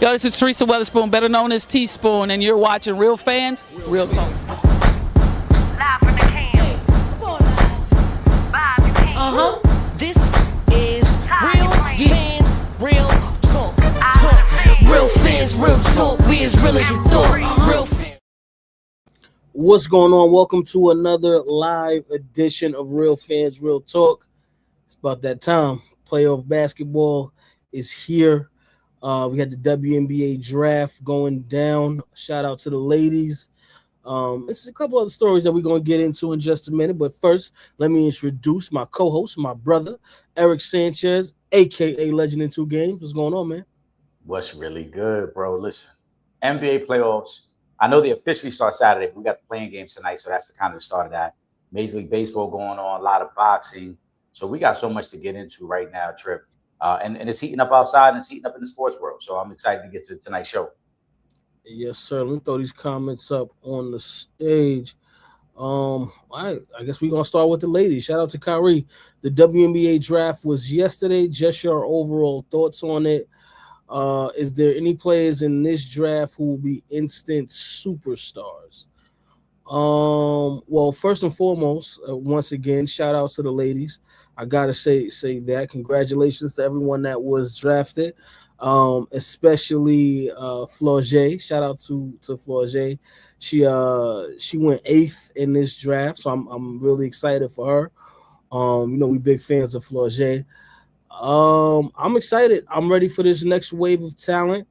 Yo, this is Teresa Weatherspoon, better known as Teaspoon, and you're watching Real Fans, Real Talk. Live from the can. Vibe you can. This is Real Fans, Real Talk. Real fans, real talk. We as real as you thought. Real fans. What's going on? Welcome to another live edition of Real Fans, Real Talk. It's about that time. Playoff basketball is here. We had the WNBA draft going down. Shout out to the ladies. It's a couple other stories that we're going to get into in just a minute. But first, let me introduce my co-host, my brother, Eric Sanchez, a.k.a. Legend in Two Games. What's going on, man? What's really good, bro? Listen, NBA playoffs. I know they officially start Saturday, but we got the playing games tonight, so that's the kind of the start of that. Major League Baseball going on, a lot of boxing. So we got so much to get into right now, Trip. And it's heating up outside and it's heating up in the sports world. So I'm excited to get to tonight's show. Yes, sir. Let me throw these comments up on the stage. I guess we're going to start with the ladies. Shout out to Kyrie. The WNBA draft was yesterday. Just your overall thoughts on it. Is there any players in this draft who will be instant superstars? Well, first and foremost, once again, shout out to the ladies. I gotta say that. Congratulations to everyone that was drafted, especially Flau'jae. Shout out to Flau'jae. She went 8th in this draft, so I'm really excited for her. We big fans of Flau'jae. I'm excited. I'm ready for this next wave of talent.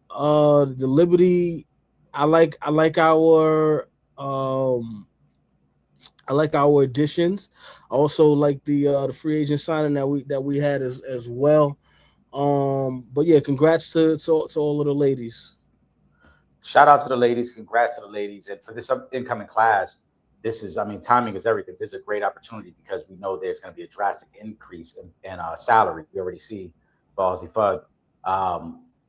The Liberty, I like our additions. I also like the free agent signing that we had as well. But yeah, congrats to all of the ladies. Shout out to the ladies. Congrats to the ladies. And for this incoming class, timing is everything. This is a great opportunity because we know there's going to be a drastic increase in salary. We already see for Aussie Fug.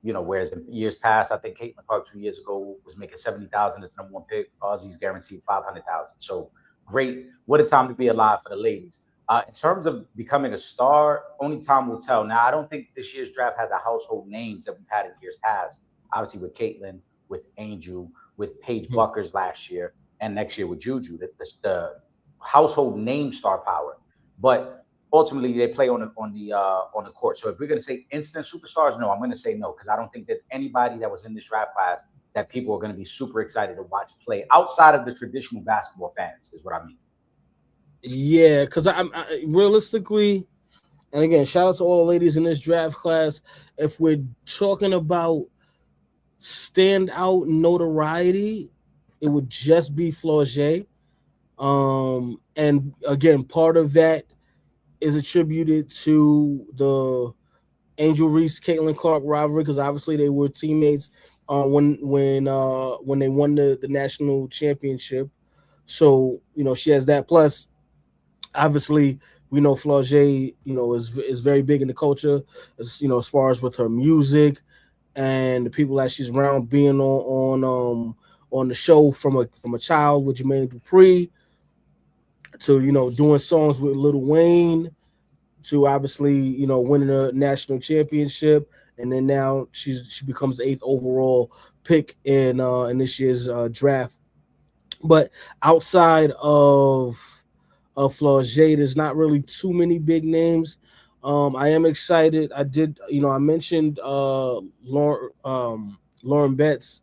Whereas in years past, I think Caitlin Clark 2 years ago was making $70,000 as the number one pick. Aussie's guaranteed $500,000. So great. What a time to be alive for the ladies. In terms of becoming a star, only time will tell. Now, I don't think this year's draft has the household names that we've had in years past. Obviously with Caitlin, with Angel, with Paige Buckers last year, and next year with Juju, the household name star power. But ultimately, they play on the court. So if we're going to say instant superstars, no, I'm going to say no, because I don't think there's anybody that was in this draft class that people are going to be super excited to watch play outside of the traditional basketball fans, is what I mean. Yeah, because I realistically, and again, shout out to all the ladies in this draft class. If we're talking about standout notoriety, it would just be Flau'jae. And again, part of that is attributed to the Angel Reese Caitlin Clark rivalry, because obviously they were teammates when they won the national championship. So she has that. Plus, obviously, we know Flau'jae is very big in the culture, as far as with her music and the people that she's around, being on the show from a child with Jermaine Dupri to doing songs with Lil Wayne, to obviously winning a national championship, and then now she becomes the 8th overall pick in this year's draft. But outside of Flau'jae, there's not really too many big names. I am excited. I mentioned Lauren Betts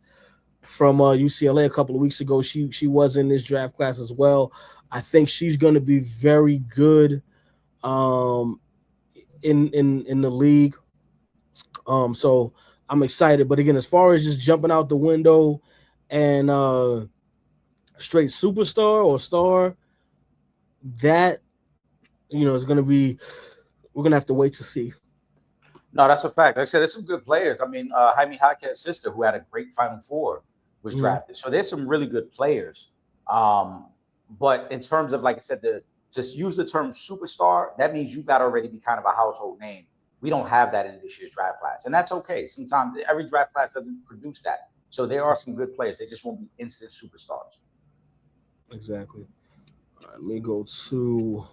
from UCLA a couple of weeks ago. She was in this draft class as well. I think she's going to be very good in the league. So I'm excited. But again, as far as just jumping out the window and straight superstar or star, that is going to be, we're going to have to wait to see. No, that's a fact. Like I said, there's some good players. I mean, Jaime Jaquez's sister, who had a great Final Four, was drafted. So there's some really good players. But in terms of, like I said, just use the term superstar, that means you got to already be kind of a household name. We don't have that in this year's draft class. And that's okay. Sometimes every draft class doesn't produce that. So there are some good players. They just won't be instant superstars. Exactly. All right, let me go to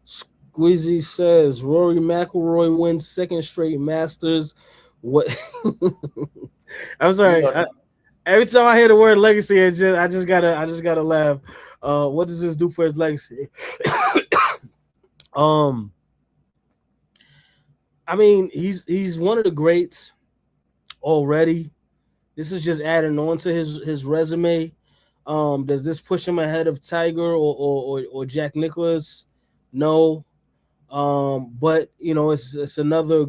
Squeezy says Rory McIlroy wins second straight Masters. What I'm sorry. Every time I hear the word legacy, I just gotta laugh. What does this do for his legacy? I mean, he's one of the greats already. This is just adding on to his resume. Does this push him ahead of Tiger or Jack Nicklaus? No. But it's another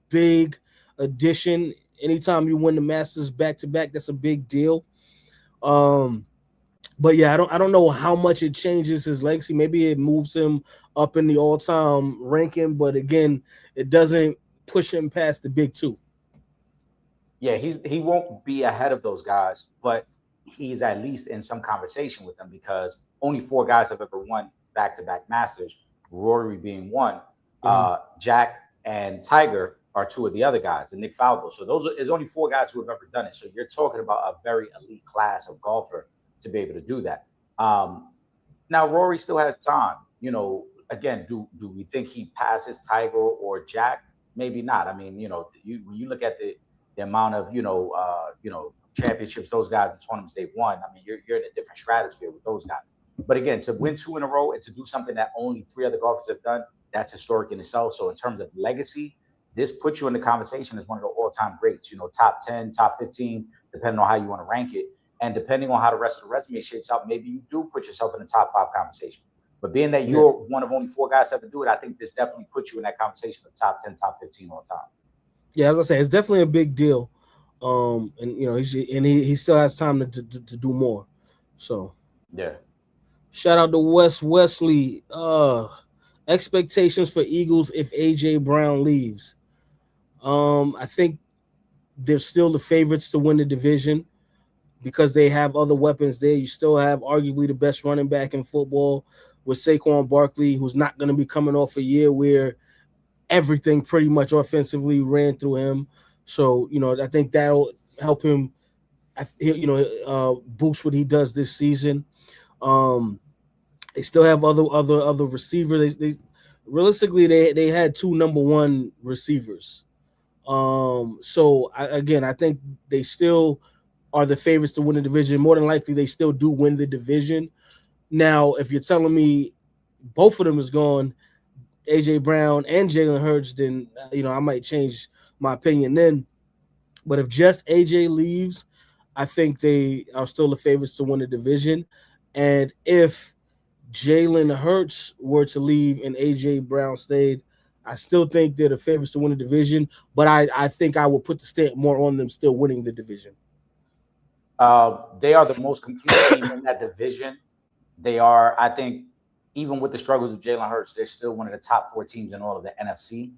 big addition. Anytime you win the Masters back to back, that's a big deal. But yeah, I don't know how much it changes his legacy. Maybe it moves him up in the all-time ranking, but again, it doesn't push him past the big two. Yeah, he won't be ahead of those guys, but he's at least in some conversation with them because only 4 guys have ever won back-to-back Masters, Rory being one. Jack and Tiger are 2 of the other guys, and Nick Faldo. So there's only 4 guys who have ever done it. So you're talking about a very elite class of golfer to be able to do that. Now Rory still has time. Again, do we think he passes Tiger or Jack? Maybe not. I mean, when you look at the amount of championships those guys and tournaments they've won, I mean, you're in a different stratosphere with those guys. But again, to win 2 in a row and to do something that only 3 other golfers have done, that's historic in itself. So in terms of legacy, this puts you in the conversation as one of the all-time greats. Top 10, top 15, depending on how you want to rank it. And depending on how the rest of the resume shapes out, maybe you do put yourself in the top 5 conversation. But being that you're one of only 4 guys to ever do it, I think this definitely puts you in that conversation of top 10, top 15 all time. Yeah, as I say, it's definitely a big deal. And he still has time to do more. So yeah. Shout out to Wes Wesley. Expectations for Eagles if AJ Brown leaves. I think they're still the favorites to win the division because they have other weapons there. You still have arguably the best running back in football with Saquon Barkley, who's not going to be coming off a year where everything pretty much offensively ran through him. So, I think that'll help him, boost what he does this season. They still have other receivers. They realistically they had 2 number 1 receivers. So I think they still are the favorites to win the division. More than likely, they still do win the division. Now, if you're telling me both of them is gone, AJ Brown and Jalen Hurts, then I might change my opinion then. But if just AJ leaves, I think they are still the favorites to win the division. And if Jalen Hurts were to leave and AJ Brown stayed, I still think they're the favorites to win the division. But I think I will put the stamp more on them still winning the division. They are the most complete team in that division. They are, I think, even with the struggles of Jalen Hurts, they're still one of the top 4 teams in all of the NFC.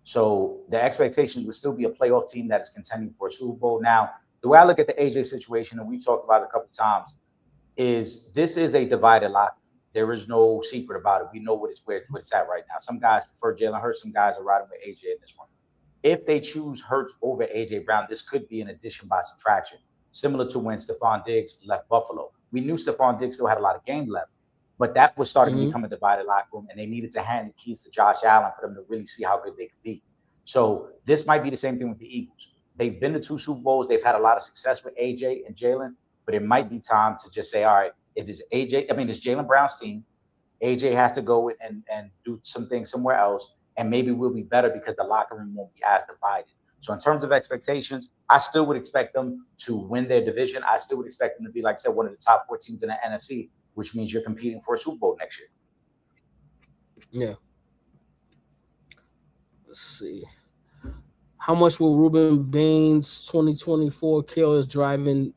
So the expectations would still be a playoff team that is contending for a Super Bowl. Now, the way I look at the AJ situation, and we've talked about it a couple of times, is this is a divided locker. There is no secret about it. We know where it's at right now. Some guys prefer Jalen Hurts. Some guys are riding with AJ in this one. If they choose Hurts over AJ Brown, this could be an addition by subtraction, similar to when Stephon Diggs left Buffalo. We knew Stephon Diggs still had a lot of game left, but that was starting to become a divided locker room, and they needed to hand the keys to Josh Allen for them to really see how good they could be. So this might be the same thing with the Eagles. They've been to 2 Super Bowls. They've had a lot of success with AJ and Jalen, but it might be time to just say, all right, it's Jalen Brown's team. AJ has to go and do some things somewhere else, and maybe we'll be better because the locker room won't be as divided. So in terms of expectations, I still would expect them to win their division. I still would expect them to be, like I said, one of the top 4 teams in the NFC, which means you're competing for a Super Bowl next year. Yeah. Let's see. How much will Ruben Bain's 2024 careless driving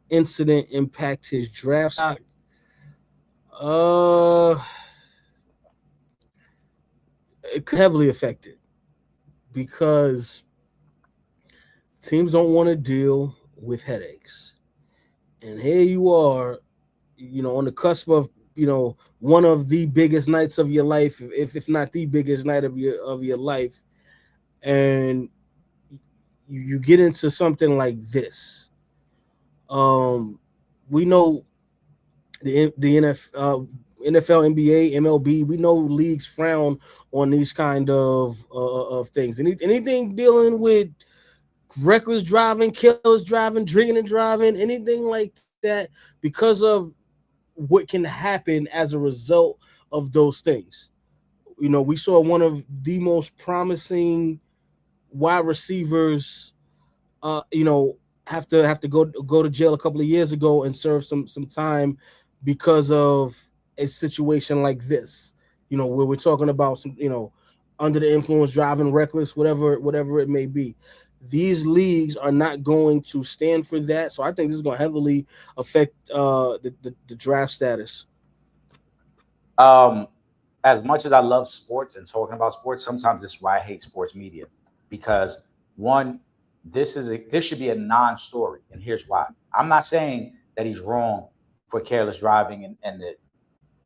incident impact his draft stock? It could heavily affect it because teams don't want to deal with headaches. And here you are, on the cusp of, one of the biggest nights of your life, if not the biggest night of your life. And you get into something like this. We know the NFL, NBA, MLB, we know leagues frown on these kind of things. Anything dealing with reckless driving, careless driving, drinking and driving, anything like that, because of what can happen as a result of those things. You know, we saw one of the most promising wide receivers, you know, have to go to jail a couple of years ago and serve some time because of a situation like this. You know, where we're talking about some, you know, under the influence, driving reckless, whatever it may be. These leagues are not going to stand for that, so I think this is going to heavily affect the draft status. As much as I love sports and talking about sports, sometimes this is why I hate sports media, because one, this should be a non-story, and here's why. I'm not saying that he's wrong for careless driving and the,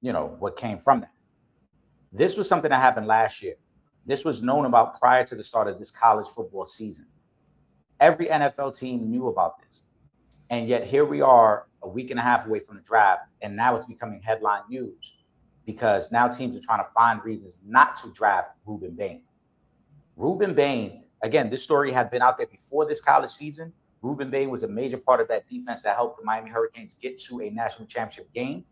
you know, what came from that. This was something that happened last year. This was known about prior to the start of this college football season. Every NFL team knew about this, and yet here we are a week and a half away from the draft, and now it's becoming headline news because now teams are trying to find reasons not to draft Ruben Bain. Ruben Bain, again, this story had been out there before this college season. Ruben Bain was a major part of that defense that helped the Miami Hurricanes get to a national championship game.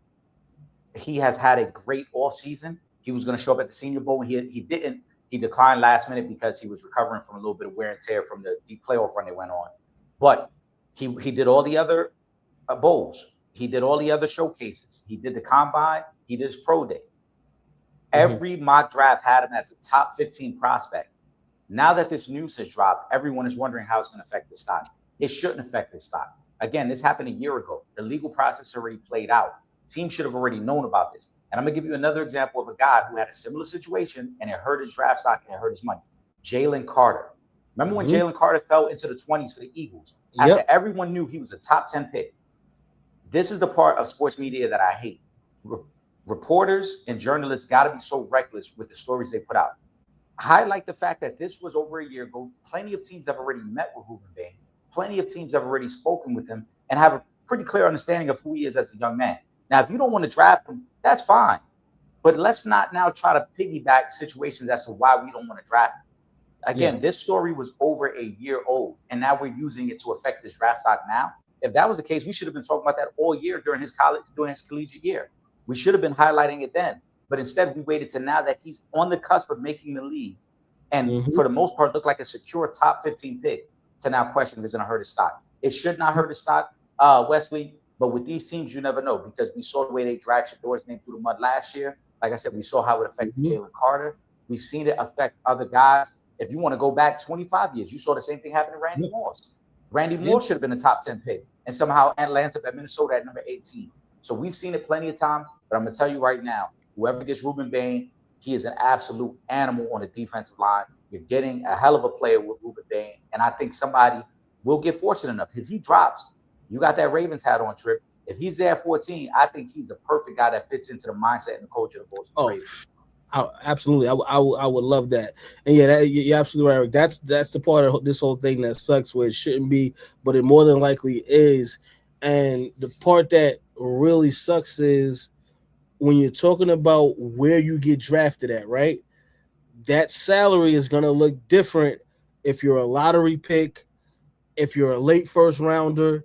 He has had a great offseason. He was going to show up at the Senior Bowl, and he didn't. He declined last minute because he was recovering from a little bit of wear and tear from the deep playoff run they went on. But he did all the other bowls. He did all the other showcases. He did the combine. He did his pro day. Every mock draft had him as a top 15 prospect. Now that this news has dropped, everyone is wondering how it's going to affect the stock. It shouldn't affect the stock. Again, this happened a year ago. The legal process already played out. Teams should have already known about this. And I'm going to give you another example of a guy who had a similar situation and it hurt his draft stock and it hurt his money. Jalen Carter. Remember when Jalen Carter fell into the 20s for the Eagles? After everyone knew he was a top 10 pick. This is the part of sports media that I hate. Reporters and journalists got to be so reckless with the stories they put out. Highlight the fact that this was over a year ago. Plenty of teams have already met with Ruben Bain. Plenty of teams have already spoken with him and have a pretty clear understanding of who he is as a young man. Now, if you don't want to draft him, that's fine. But let's not now try to piggyback situations as to why we don't want to draft him. Again, this story was over a year old, and now we're using it to affect his draft stock now. If that was the case, we should have been talking about that all year during his collegiate year. We should have been highlighting it then. But instead, we waited to now that he's on the cusp of making the league, and for the most part, looked like a secure top 15 pick, to now question if it's going to hurt his stock. It should not hurt his stock, Wesley. But with these teams, you never know, because we saw the way they dragged Shador's name through the mud last year. Like I said, we saw how it affected Jalen Carter. We've seen it affect other guys. If you want to go back 25 years, you saw the same thing happen to Randy Moss. Randy Moss should have been a top 10 pick, and somehow lands up at Minnesota at number 18. So we've seen it plenty of times, but I'm going to tell you right now, whoever gets Ruben Bain, he is an absolute animal on the defensive line. You're getting a hell of a player with Ruben Bain, and I think somebody will get fortunate enough. If he drops, you got that Ravens hat on, Trip. If he's there at 14, I think he's a perfect guy that fits into the mindset and the culture of the Baltimore Ravens. Absolutely. I would love that. And yeah, you're absolutely right, Eric. That's the part of this whole thing that sucks, where it shouldn't be, but it more than likely is. And the part that really sucks is when you're talking about where you get drafted at, right? That salary is going to look different if you're a lottery pick, if you're a late first rounder,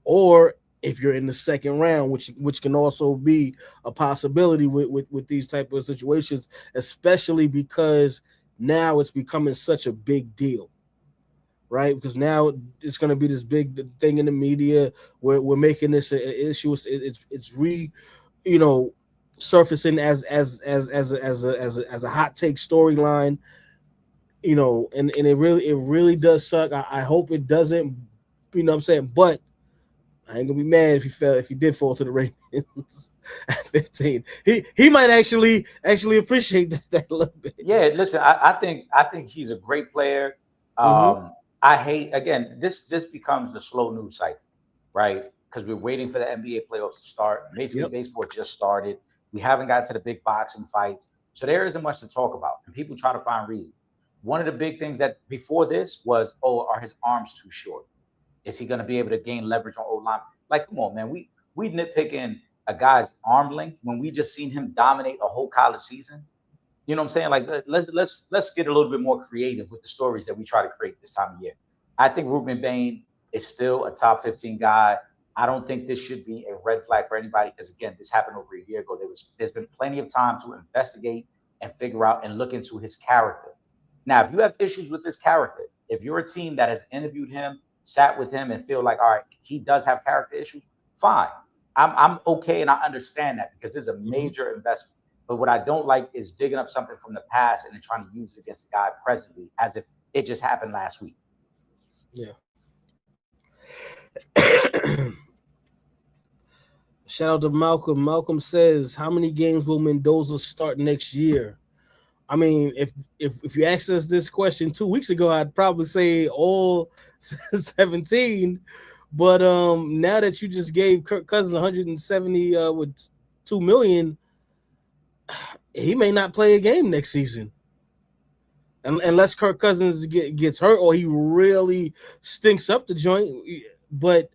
or if you're in the second round, which can also be a possibility with these type of situations, especially because now it's becoming such a big deal, right? Because now it's going to be this big thing in the media where we're making this an issue. It's surfacing as a hot take storyline, and it really does suck. I hope it doesn't, what I'm saying, but I ain't gonna be mad if he did fall to the Ravens at 15. He might actually appreciate that a little bit. Yeah, listen, I think he's a great player. I hate, again, this becomes the slow news cycle, right? Because we're waiting for the NBA playoffs to start. Major League Baseball just started. We haven't got to the big boxing fights, so there isn't much to talk about, and people try to find reasons. One of the big things that before this was, are his arms too short? Is he going to be able to gain leverage on O-line? Like, come on, man. We nitpicking a guy's arm length when we just seen him dominate a whole college season. You know what I'm saying? Like, let's get a little bit more creative with the stories that we try to create this time of year. I think Ruben Bain is still a top 15 guy. I don't think this should be a red flag for anybody because, again, this happened over a year ago. There's been plenty of time to investigate and figure out and look into his character. Now, if you have issues with this character, if you're a team that has interviewed him, sat with him, and feel like, all right, he does have character issues, fine. I'm okay, and I understand that because this is a major investment. But what I don't like is digging up something from the past and then trying to use it against the guy presently as if it just happened last week. Yeah. Shout out to Malcolm. Malcolm says, how many games will Mendoza start next year? I mean, if you asked us this question 2 weeks ago, I'd probably say all 17. But now that you just gave Kirk Cousins 170 with $2 million, he may not play a game next season. Unless Kirk Cousins gets hurt or he really stinks up the joint. But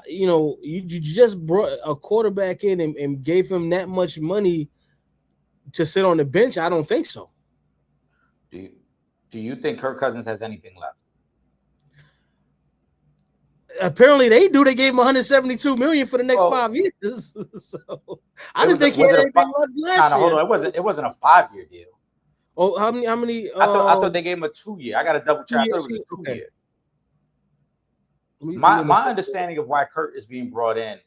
you just brought a quarterback in and gave him that much money to sit on the bench. I don't think so. Do you think Kirk Cousins has anything left? Apparently they do. They gave him $172 million for the next 5 years. So I didn't think he had anything left last year. Hold on. It wasn't a 5-year deal. Oh, how many? I thought they gave him a 2-year. I got to double check. I thought it was a 2-year. My understanding of why Kurt is being brought in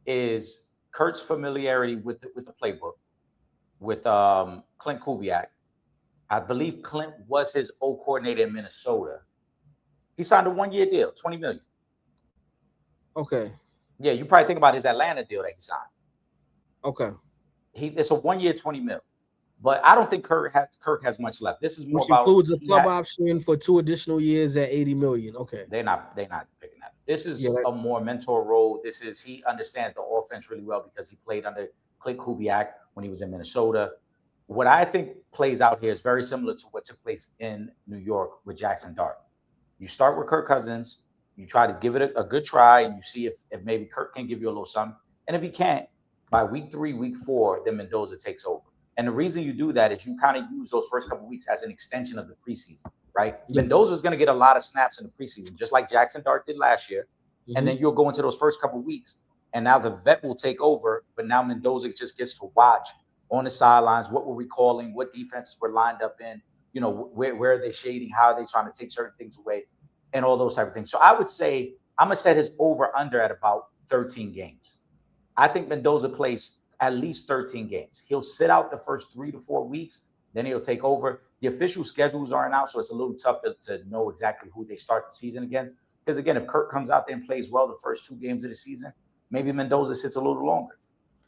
is Kurt's familiarity with the playbook, with Clint Kubiak. I believe Clint was his O coordinator in Minnesota. He signed a 1-year deal, $20 million. Okay. Yeah, you probably think about his Atlanta deal that he signed. Okay. It's a 1-year, $20 million. But I don't think Kirk has much left. This is more which about includes a club option for 2 additional years at $80 million. Okay. They're not picking that. This is a more mentor role. He understands the offense really well because he played under Clint Kubiak when he was in Minnesota. What I think plays out here is very similar to what took place in New York with Jackson Dart. You start with Kirk Cousins, you try to give it a good try, and you see if maybe Kirk can give you a little something. And if he can't, by week 3, week 4, then Mendoza takes over. And the reason you do that is you kind of use those first couple of weeks as an extension of the preseason, right? Yes. Mendoza is going to get a lot of snaps in the preseason, just like Jackson Dart did last year. Mm-hmm. And then you'll go into those first couple of weeks, and now the vet will take over, but now Mendoza just gets to watch on the sidelines what we're recalling, what defenses were lined up in, where are they shading, how are they trying to take certain things away, and all those type of things. So I would say I'm going to set his over-under at about 13 games. I think Mendoza plays at least 13 games. He'll sit out the first 3 to 4 weeks, then he'll take over. The official schedules aren't out, so it's a little tough to know exactly who they start the season against. Because, again, if Kirk comes out there and plays well the first 2 games of the season, maybe Mendoza sits a little longer.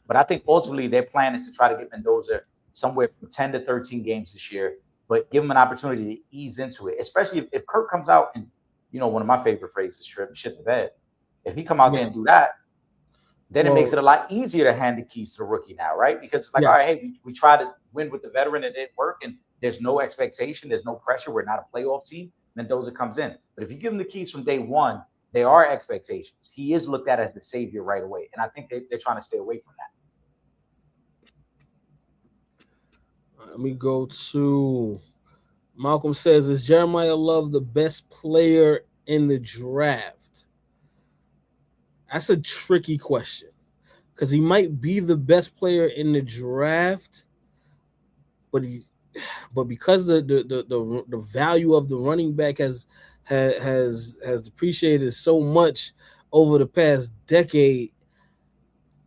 But I think ultimately their plan is to try to get Mendoza somewhere from 10 to 13 games this year, but give him an opportunity to ease into it, especially if Kirk comes out and, one of my favorite phrases, shit the bed. If he come out there and do that, then it makes it a lot easier to hand the keys to the rookie now, right? Because it's like, all right, hey, we try to win with the veteran and it didn't work, and there's no expectation, there's no pressure. We're not a playoff team. Mendoza comes in. But if you give him the keys from day one, there are expectations. He is looked at as the savior right away. And I think they're trying to stay away from that. Let me go to Malcolm says, is Jeremiah Love the best player in the draft? That's a tricky question because he might be the best player in the draft, but because the value of the running back has depreciated so much over the past decade,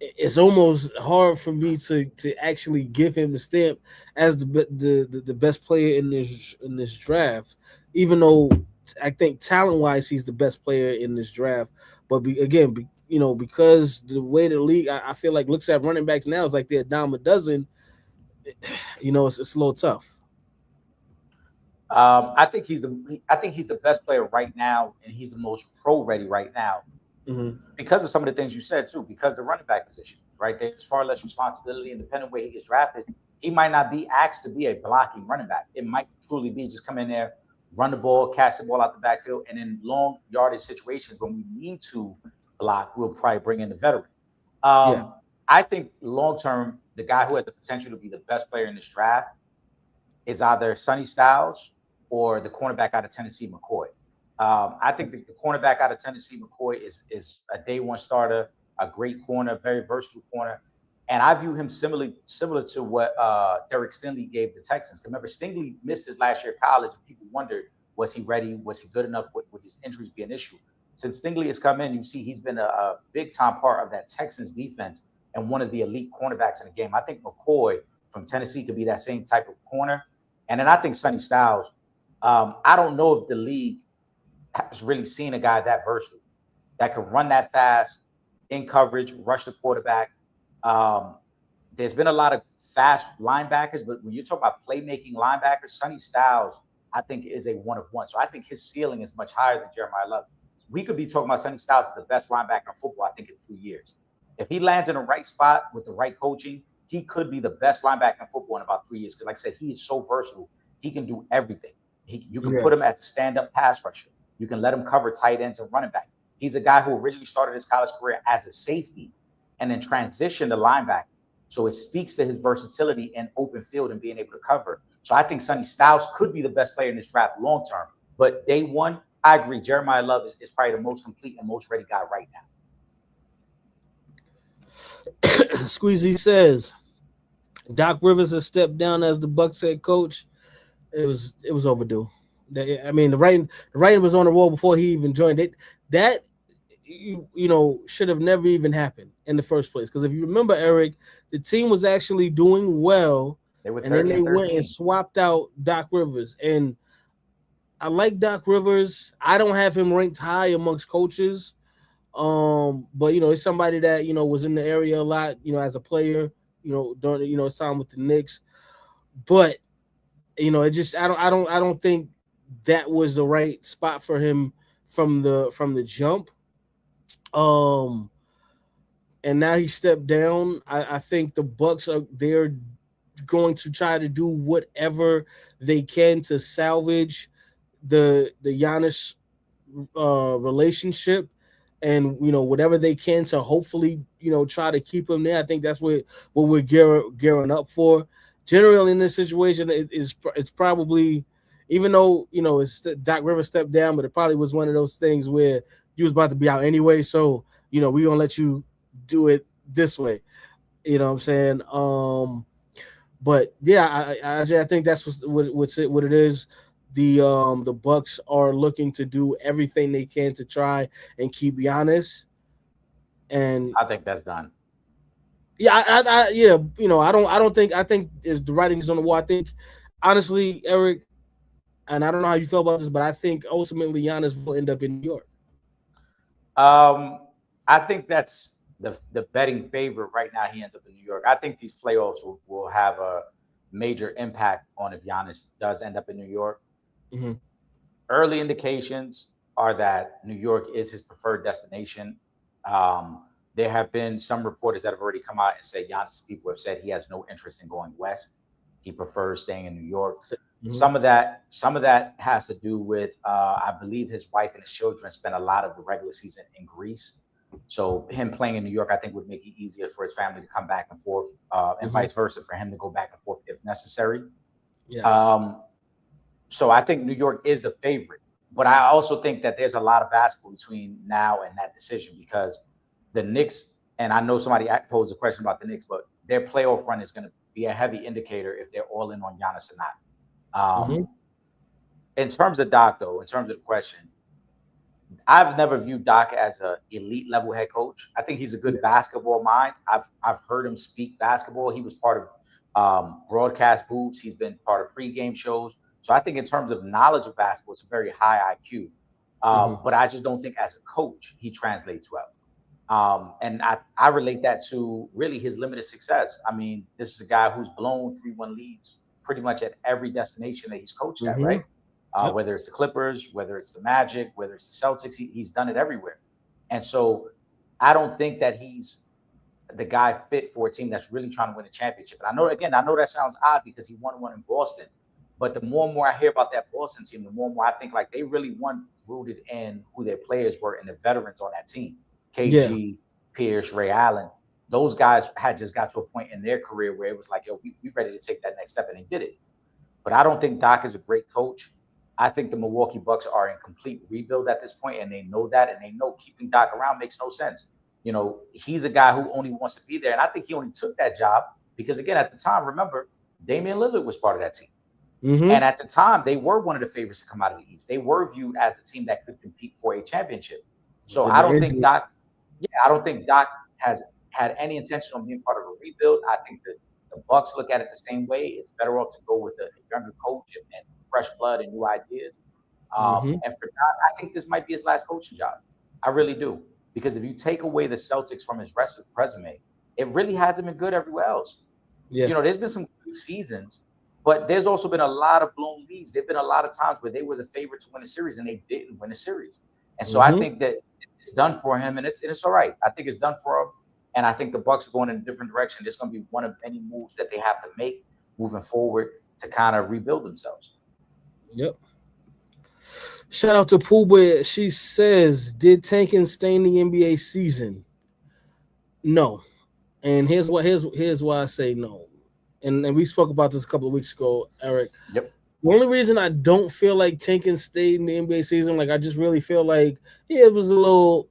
it's almost hard for me to actually give him the stamp as the best player in this draft, even though I think talent-wise he's the best player in this draft. But because the way the league, I feel like looks at running backs now is like they're a dime a dozen. It's a little tough. I think he's the best player right now, and he's the most pro ready right now. Mm-hmm. Because of some of the things you said too, because the running back position, right? There's far less responsibility, and depending on where he gets drafted, he might not be asked to be a blocking running back. It might truly be just come in there, run the ball, catch the ball out the backfield, and in long yardage situations when we need to block, we'll probably bring in the veteran. I think long term, the guy who has the potential to be the best player in this draft is either Sonny Styles or the cornerback out of Tennessee, McCoy. I think the cornerback out of Tennessee, McCoy, is a day one starter, a great corner, very versatile corner. And I view him similar to what Derek Stingley gave the Texans. Remember, Stingley missed his last year of college, and people wondered, was he ready? Was he good enough? Would his injuries be an issue? Since Stingley has come in, you see he's been a big-time part of that Texans defense and one of the elite cornerbacks in the game. I think McCoy from Tennessee could be that same type of corner. And then I think Sonny Styles, I don't know if the league has really seen a guy that versatile, that can run that fast, in coverage, rush the quarterback. There's been a lot of fast linebackers, but when you talk about playmaking linebackers, Sonny Styles, I think, is a one of one. So I think his ceiling is much higher than Jeremiah Love. We could be talking about Sonny Styles as the best linebacker in football, I think, in 2 years. If he lands in the right spot with the right coaching, he could be the best linebacker in football in about 3 years. Because like I said, he is so versatile. He can do everything. You can put him as a stand-up pass rusher. You can let him cover tight ends and running back. He's a guy who originally started his college career as a safety and then transitioned to linebacker. So it speaks to his versatility in open field and being able to cover. So I think Sonny Styles could be the best player in this draft long term. But day one, I agree. Jeremiah Love is probably the most complete and most ready guy right now. Squeezy says Doc Rivers has stepped down as the Bucs head coach. It was overdue. I mean, the writing was on the wall before he even joined it. That should have never even happened in the first place. Because if you remember, Eric, the team was actually doing well, and then they went and swapped out Doc Rivers. And I like Doc Rivers. I don't have him ranked high amongst coaches. But it's somebody that was in the area a lot, as a player, during his time with the Knicks. But it just I don't think that was the right spot for him from the jump. And now he stepped down. I think the Bucs they're going to try to do whatever they can to salvage the Giannis relationship, and whatever they can to hopefully try to keep him there. I think that's what we're gearing up for. Generally in this situation, it's probably, even though it's Doc Rivers stepped down, but it probably was one of those things where you was about to be out anyway, so we're gonna let you do it this way. You know what I'm saying? But yeah, I think that's what it is. The Bucs are looking to do everything they can to try and keep Giannis. And I think that's done. Yeah, I think the writing is on the wall. I think, honestly, Eric, and I don't know how you feel about this, but I think ultimately Giannis will end up in New York. I think that's the betting favorite right now. He ends up in New York. I think these playoffs will have a major impact on if Giannis does end up in New York. Mm-hmm. Early indications are that New York is his preferred destination. There have been some reporters that have already come out and said Giannis people have said he has no interest in going west. He prefers staying in New York. Mm-hmm. Some of that has to do with I believe his wife and his children spent a lot of the regular season in Greece. So him playing in New York, I think, would make it easier for his family to come back and forth, and vice versa, for him to go back and forth if necessary. Yes. So I think New York is the favorite. But I also think that there's a lot of basketball between now and that decision, because the Knicks, and I know somebody posed a question about the Knicks, but their playoff run is going to be a heavy indicator if they're all in on Giannis or not. In terms of Doc, though, in terms of the question, I've never viewed Doc as an elite level head coach. I think he's a good basketball mind. I've heard him speak basketball. He was part of broadcast booths. He's been part of pregame shows. So I think in terms of knowledge of basketball, it's a very high IQ. But I just don't think as a coach he translates well. And I relate that to really his limited success. I mean, this is a guy who's blown 3-1 leads pretty much at every destination that he's coached at, right? Whether it's the Clippers, whether it's the Magic, whether it's the Celtics, he's done it everywhere. And so I don't think that he's the guy fit for a team that's really trying to win a championship. And I know that sounds odd because he won one in Boston. But the more and more I hear about that Boston team, the more and more I think like they really won rooted in who their players were and the veterans on that team. KG, Pierce, Ray Allen. Those guys had just got to a point in their career where it was like, yo, we ready to take that next step, and they did it. But I don't think Doc is a great coach. I think the Milwaukee Bucks are in complete rebuild at this point, and they know that, and they know keeping Doc around makes no sense. He's a guy who only wants to be there, and I think he only took that job because, again, at the time, remember, Damian Lillard was part of that team. And at the time, they were one of the favorites to come out of the East. They were viewed as a team that could compete for a championship. So I don't think Doc has had any intention on being part of a rebuild. I think that the Bucks look at it the same way. It's better off to go with a younger coach and fresh blood and new ideas. And for Doc, I think this might be his last coaching job. I really do. Because if you take away the Celtics from his resume, it really hasn't been good everywhere else. Yeah. There's been some good seasons, but there's also been a lot of blown leads. There've been a lot of times where they were the favorite to win a series and they didn't win a series. And so I think that it's done for him, and it's all right. I think it's done for him, and I think the Bucks are going in a different direction. There's going to be one of many moves that they have to make moving forward to kind of rebuild themselves. Yep. Shout out to Pooba. She says, "Did tanking stain the NBA season?" No, and here's why I say no. And we spoke about this a couple of weeks ago, Eric. Yep. The only reason I don't feel like tanking stayed in the NBA season, like I just really feel like it was a little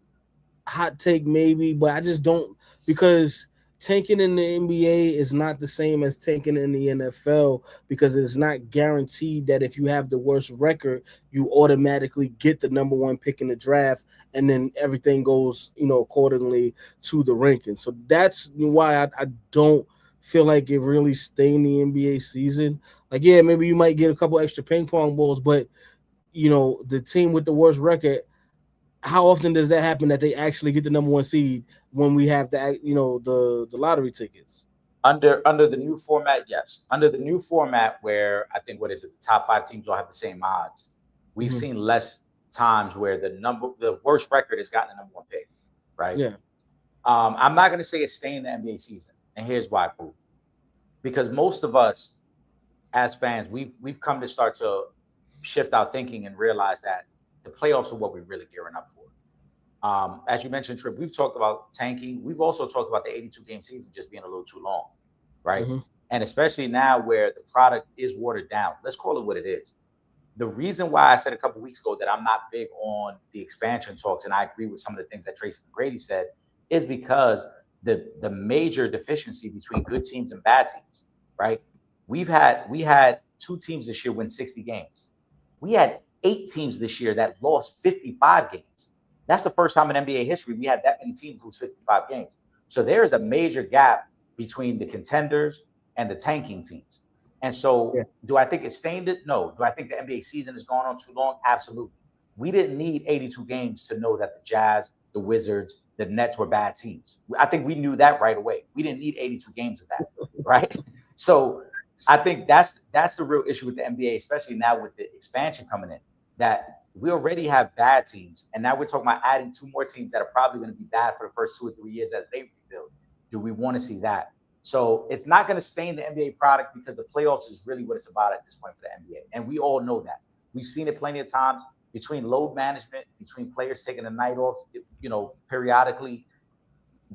hot take maybe, but I just don't, because tanking in the NBA is not the same as tanking in the NFL, because it's not guaranteed that if you have the worst record, you automatically get the number one pick in the draft, and then everything goes, accordingly to the ranking. So that's why I don't feel like it really stayed in the NBA season. Like, yeah, maybe you might get a couple extra ping pong balls, but the team with the worst record, how often does that happen that they actually get the number one seed when we have the lottery tickets? Under the new format, yes. Under the new format, where I think the top 5 teams all have the same odds, we've seen less times where the worst record has gotten the number one pick, right? Yeah. I'm not going to say it's staying in the NBA season, and here's why, Pooh. Because most of us as fans, we've come to start to shift our thinking and realize that the playoffs are what we're really gearing up for. As you mentioned, Trip, we've talked about tanking. We've also talked about the 82-game season just being a little too long, right? And especially now where the product is watered down. Let's call it what it is. The reason why I said a couple of weeks ago that I'm not big on the expansion talks, and I agree with some of the things that Tracy McGrady said, is because the major deficiency between good teams and bad teams, right? We had 2 teams this year win 60 games. We had 8 teams this year that lost 55 games. That's the first time in NBA history we had that many teams lose 55 games. So there is a major gap between the contenders and the tanking teams. And so do I think it stained it? No. Do I think the NBA season has gone on too long? Absolutely. We didn't need 82 games to know that the Jazz, the Wizards, the Nets were bad teams. I think we knew that right away. We didn't need 82 games of that, right? So I think that's the real issue with the NBA, especially now with the expansion coming in, that we already have bad teams, and now we're talking about adding 2 more teams that are probably going to be bad for the first 2 or 3 years as they rebuild. Do we want to see that? So it's not going to stain the NBA product, because the playoffs is really what it's about at this point for the NBA, and we all know that. We've seen it plenty of times between load management, between players taking a night off, periodically,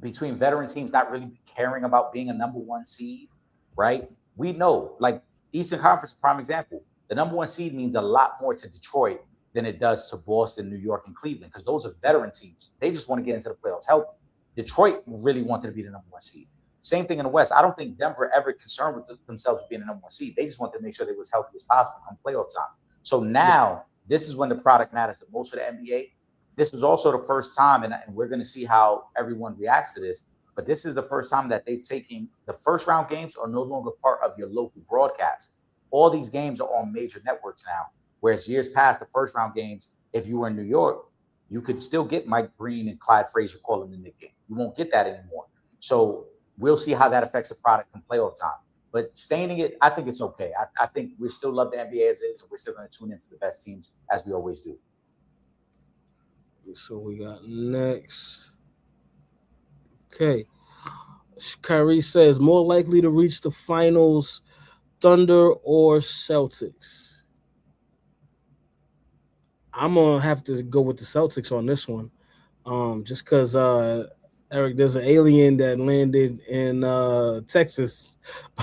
between veteran teams not really caring about being a number 1 seed, right? We know, like Eastern Conference, prime example, the number 1 seed means a lot more to Detroit than it does to Boston, New York, and Cleveland, because those are veteran teams. They just want to get into the playoffs healthy. Detroit really wanted to be the number 1 seed. Same thing in the West. I don't think Denver ever concerned with themselves being the number 1 seed. They just wanted to make sure they were as healthy as possible come playoff time. So now this is when the product matters the most for the NBA. This is also the first time, and we're going to see how everyone reacts to this, but this is the first time that they've taken the first round games are no longer part of your local broadcast. All these games are on major networks now, whereas years past, the first round games, if you were in New York, you could still get Mike Breen and Clyde Frazier calling the Knicks game. You won't get that anymore. So we'll see how that affects the product in playoff time. But staining it, I think it's okay. I think we still love the NBA as is, and we're still going to tune in for the best teams as we always do. So we got next. Okay. Kyrie says, more likely to reach the finals, Thunder or Celtics? I'm going to have to go with the Celtics on this one. Just because Eric, there's an alien that landed in Texas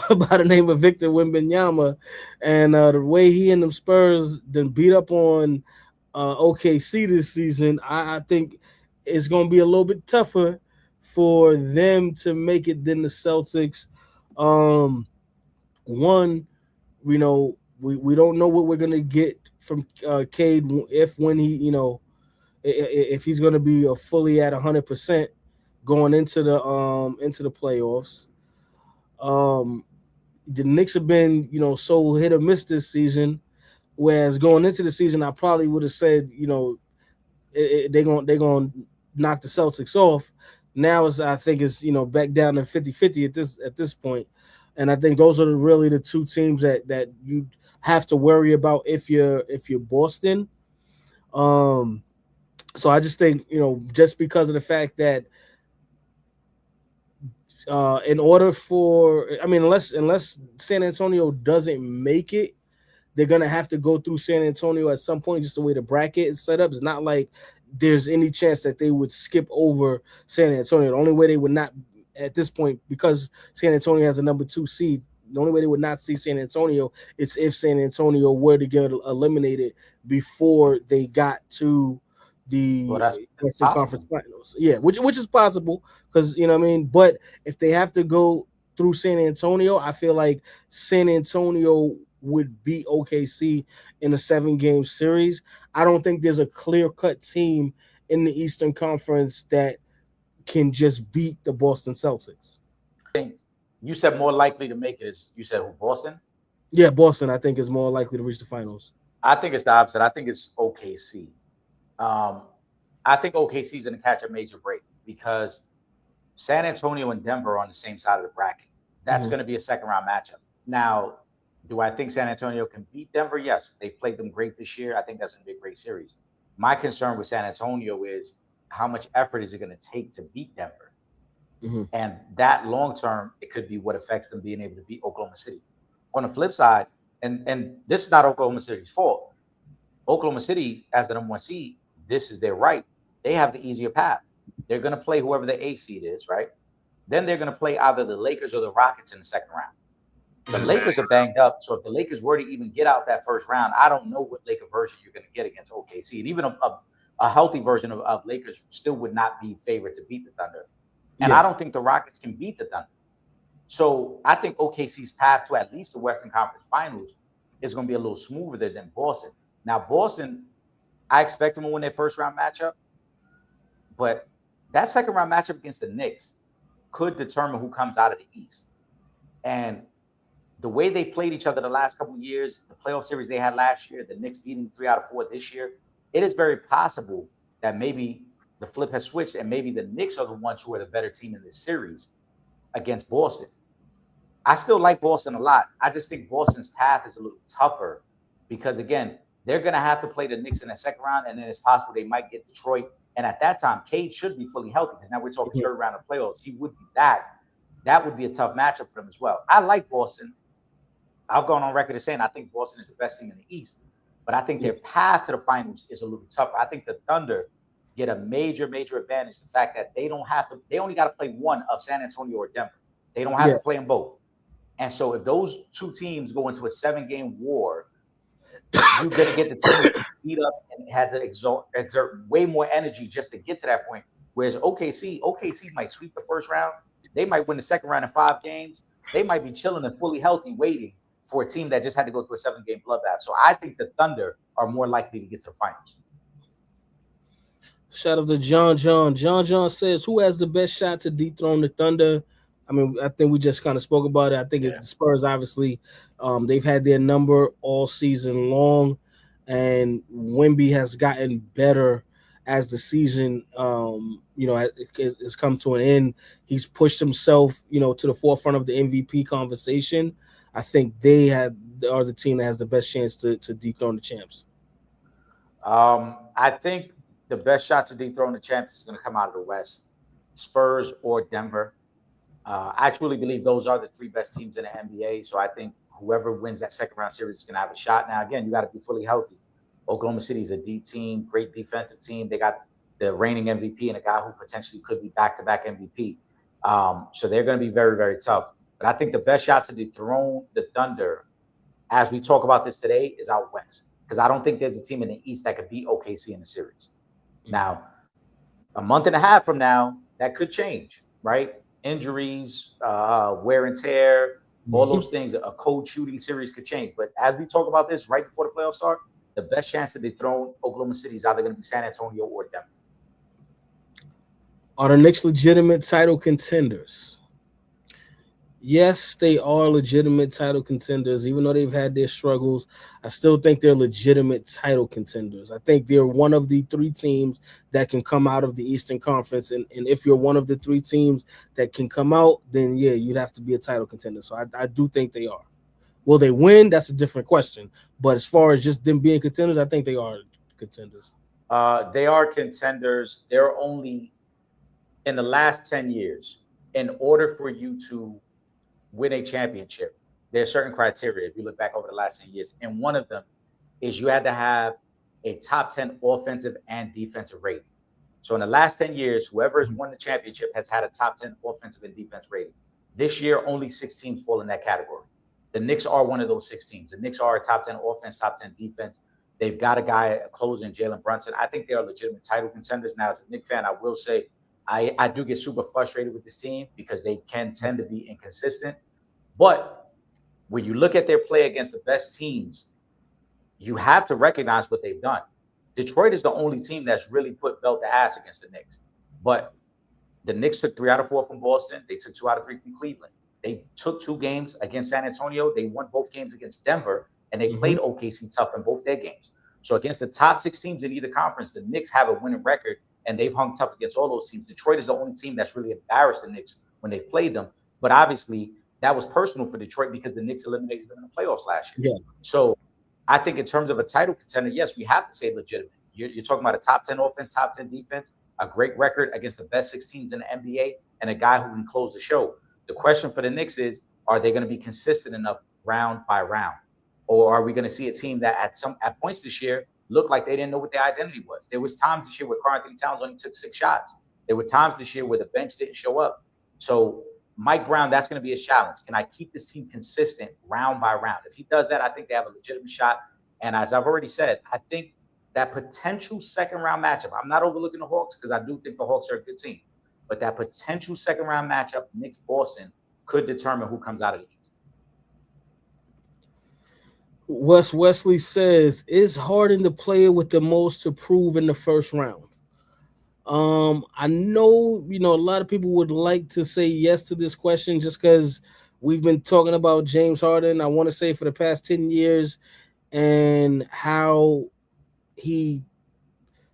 by the name of Victor Wembanyama, and the way he and them Spurs then beat up on OKC this season, I think it's going to be a little bit tougher for them to make it than the Celtics. One, we don't know what we're going to get from Cade if when he, if he's going to be fully at 100% going into the playoffs. Um, the Knicks have been, so hit or miss this season. Whereas going into the season, I probably would have said, they're going to knock the Celtics off. Now I think it's back down to 50-50 at this point. And I think those are really the two teams that you have to worry about if you're Boston. So I just think, just because of the fact that in order for, unless San Antonio doesn't make it, they're gonna have to go through San Antonio at some point. Just the way the bracket is set up, it's not like there's any chance that they would skip over San Antonio. The only way they would not at this point, because San Antonio has a number 2 seed, the only way they would not see San Antonio is if San Antonio were to get eliminated before they got to the Western Conference Finals. Yeah, which is possible because But if they have to go through San Antonio, I feel like San Antonio would beat OKC in a 7-game series. I don't think there's a clear-cut team in the Eastern Conference that can just beat the Boston Celtics. I think you said more likely to make it is, you said who, Boston? Yeah, Boston, I think, is more likely to reach the finals. I think it's the opposite. I think it's OKC. I think OKC is going to catch a major break because San Antonio and Denver are on the same side of the bracket. That's going to be a second-round matchup. Now, do I think San Antonio can beat Denver? Yes. They've played them great this year. I think that's going to be a great series. My concern with San Antonio is how much effort is it going to take to beat Denver? And that long-term, it could be what affects them being able to beat Oklahoma City. On the flip side, and this is not Oklahoma City's fault. Oklahoma City, as the number 1 seed, this is their right. They have the easier path. They're going to play whoever the 8th seed is, right? Then they're going to play either the Lakers or the Rockets in the second round. The Lakers are banged up, so if the Lakers were to even get out that first round, I don't know what Laker version you're going to get against OKC. And even a healthy version of Lakers still would not be favored to beat the Thunder. And I don't think the Rockets can beat the Thunder. So I think OKC's path to at least the Western Conference Finals is going to be a little smoother than Boston. Now, Boston, I expect them to win their first-round matchup, but that second-round matchup against the Knicks could determine who comes out of the East. And the way they played each other the last couple of years, the playoff series they had last year, the Knicks beating 3 out of 4 this year, it is very possible that maybe the flip has switched and maybe the Knicks are the ones who are the better team in this series against Boston. I still like Boston a lot. I just think Boston's path is a little tougher because, again, they're going to have to play the Knicks in the second round, and then it's possible they might get Detroit. And at that time, Cade should be fully healthy because now we're talking third round of playoffs. He would be back. That would be a tough matchup for them as well. I like Boston. I've gone on record as saying I think Boston is the best team in the East, but I think their path to the finals is a little tougher. I think the Thunder get a major, major advantage. The fact that they only got to play one of San Antonio or Denver. They don't have to play them both. And so if those two teams go into a 7-game war, you're going to get the team to beat up and have to exert way more energy just to get to that point. Whereas OKC might sweep the first round. They might win the second round in 5 games. They might be chilling and fully healthy, waiting for a team that just had to go through a 7-game bloodbath. So I think the Thunder are more likely to get to the finals. Shout out to John. John says, who has the best shot to dethrone the Thunder? I think we just kind of spoke about it. I think it's the Spurs, obviously. They've had their number all season long, and Wemby has gotten better as the season, has come to an end. He's pushed himself, to the forefront of the MVP conversation. I think they are the team that has the best chance to dethrone the champs. I think the best shot to dethrone the champs is going to come out of the West, Spurs or Denver. I truly believe those are the 3 best teams in the NBA. So I think whoever wins that second round series is going to have a shot. Now, again, you got to be fully healthy. Oklahoma City is a deep team, great defensive team. They got the reigning MVP and a guy who potentially could be back-to-back MVP. So they're going to be very, very tough. But I think the best shot to dethrone the Thunder, as we talk about this today, is out west. Because I don't think there's a team in the East that could beat OKC in the series. Now, a month and a half from now, that could change, right? Injuries, wear and tear, all those things. A cold shooting series could change. But as we talk about this right before the playoffs start, the best chance to dethrone Oklahoma City is either going to be San Antonio or Denver. Are the Knicks legitimate title contenders? Yes, they are legitimate title contenders. Even though they've had their struggles, I still think they're legitimate title contenders. I think they're one of the 3 teams that can come out of the Eastern Conference. And if you're one of the 3 teams that can come out, then, yeah, you'd have to be a title contender. So I do think they are. Will they win? That's a different question. But as far as just them being contenders, I think they are contenders. They are contenders. They're only, in the last 10 years, in order for you to win a championship, there's certain criteria if you look back over the last 10 years. And one of them is you had to have a top 10 offensive and defensive rating. So in the last 10 years, whoever has won the championship has had a top 10 offensive and defense rating. This year, only 6 teams fall in that category. The Knicks are one of those 6 teams. The Knicks are a top 10 offense, top 10 defense. They've got a guy closing, Jalen Brunson. I think they are legitimate title contenders. Now, as a Knicks fan, I will say I do get super frustrated with this team because they can tend to be inconsistent. But when you look at their play against the best teams, you have to recognize what they've done. Detroit is the only team that's really put belt to ass against the Knicks. But the Knicks took 3 out of 4 from Boston. They took 2 out of 3 from Cleveland. They took 2 games against San Antonio. They won both games against Denver, and they played OKC tough in both their games. So against the top 6 teams in either conference, the Knicks have a winning record, and they've hung tough against all those teams. Detroit is the only team that's really embarrassed the Knicks when they've played them. But obviously, that was personal for Detroit because the Knicks eliminated them in the playoffs last year. Yeah. So I think in terms of a title contender, yes, we have to say legitimate. You're talking about a top 10 offense, top 10 defense, a great record against the best 6 teams in the NBA, and a guy who can close the show. The question for the Knicks is, are they going to be consistent enough round by round? Or are we going to see a team that at points this year looked like they didn't know what their identity was? There was times this year where Karl-Anthony Towns only took 6 shots. There were times this year where the bench didn't show up. So Mike Brown, that's going to be a challenge. Can I keep this team consistent round by round? If he does that, I think they have a legitimate shot. And as I've already said, I think that potential second-round matchup, I'm not overlooking the Hawks because I do think the Hawks are a good team. But that potential second-round matchup, Knicks-Boston, could determine who comes out of the East. Wes Wesley says, is Harden the player with the most to prove in the first round? I know, a lot of people would like to say yes to this question just because we've been talking about James Harden, I want to say, for the past 10 years and how he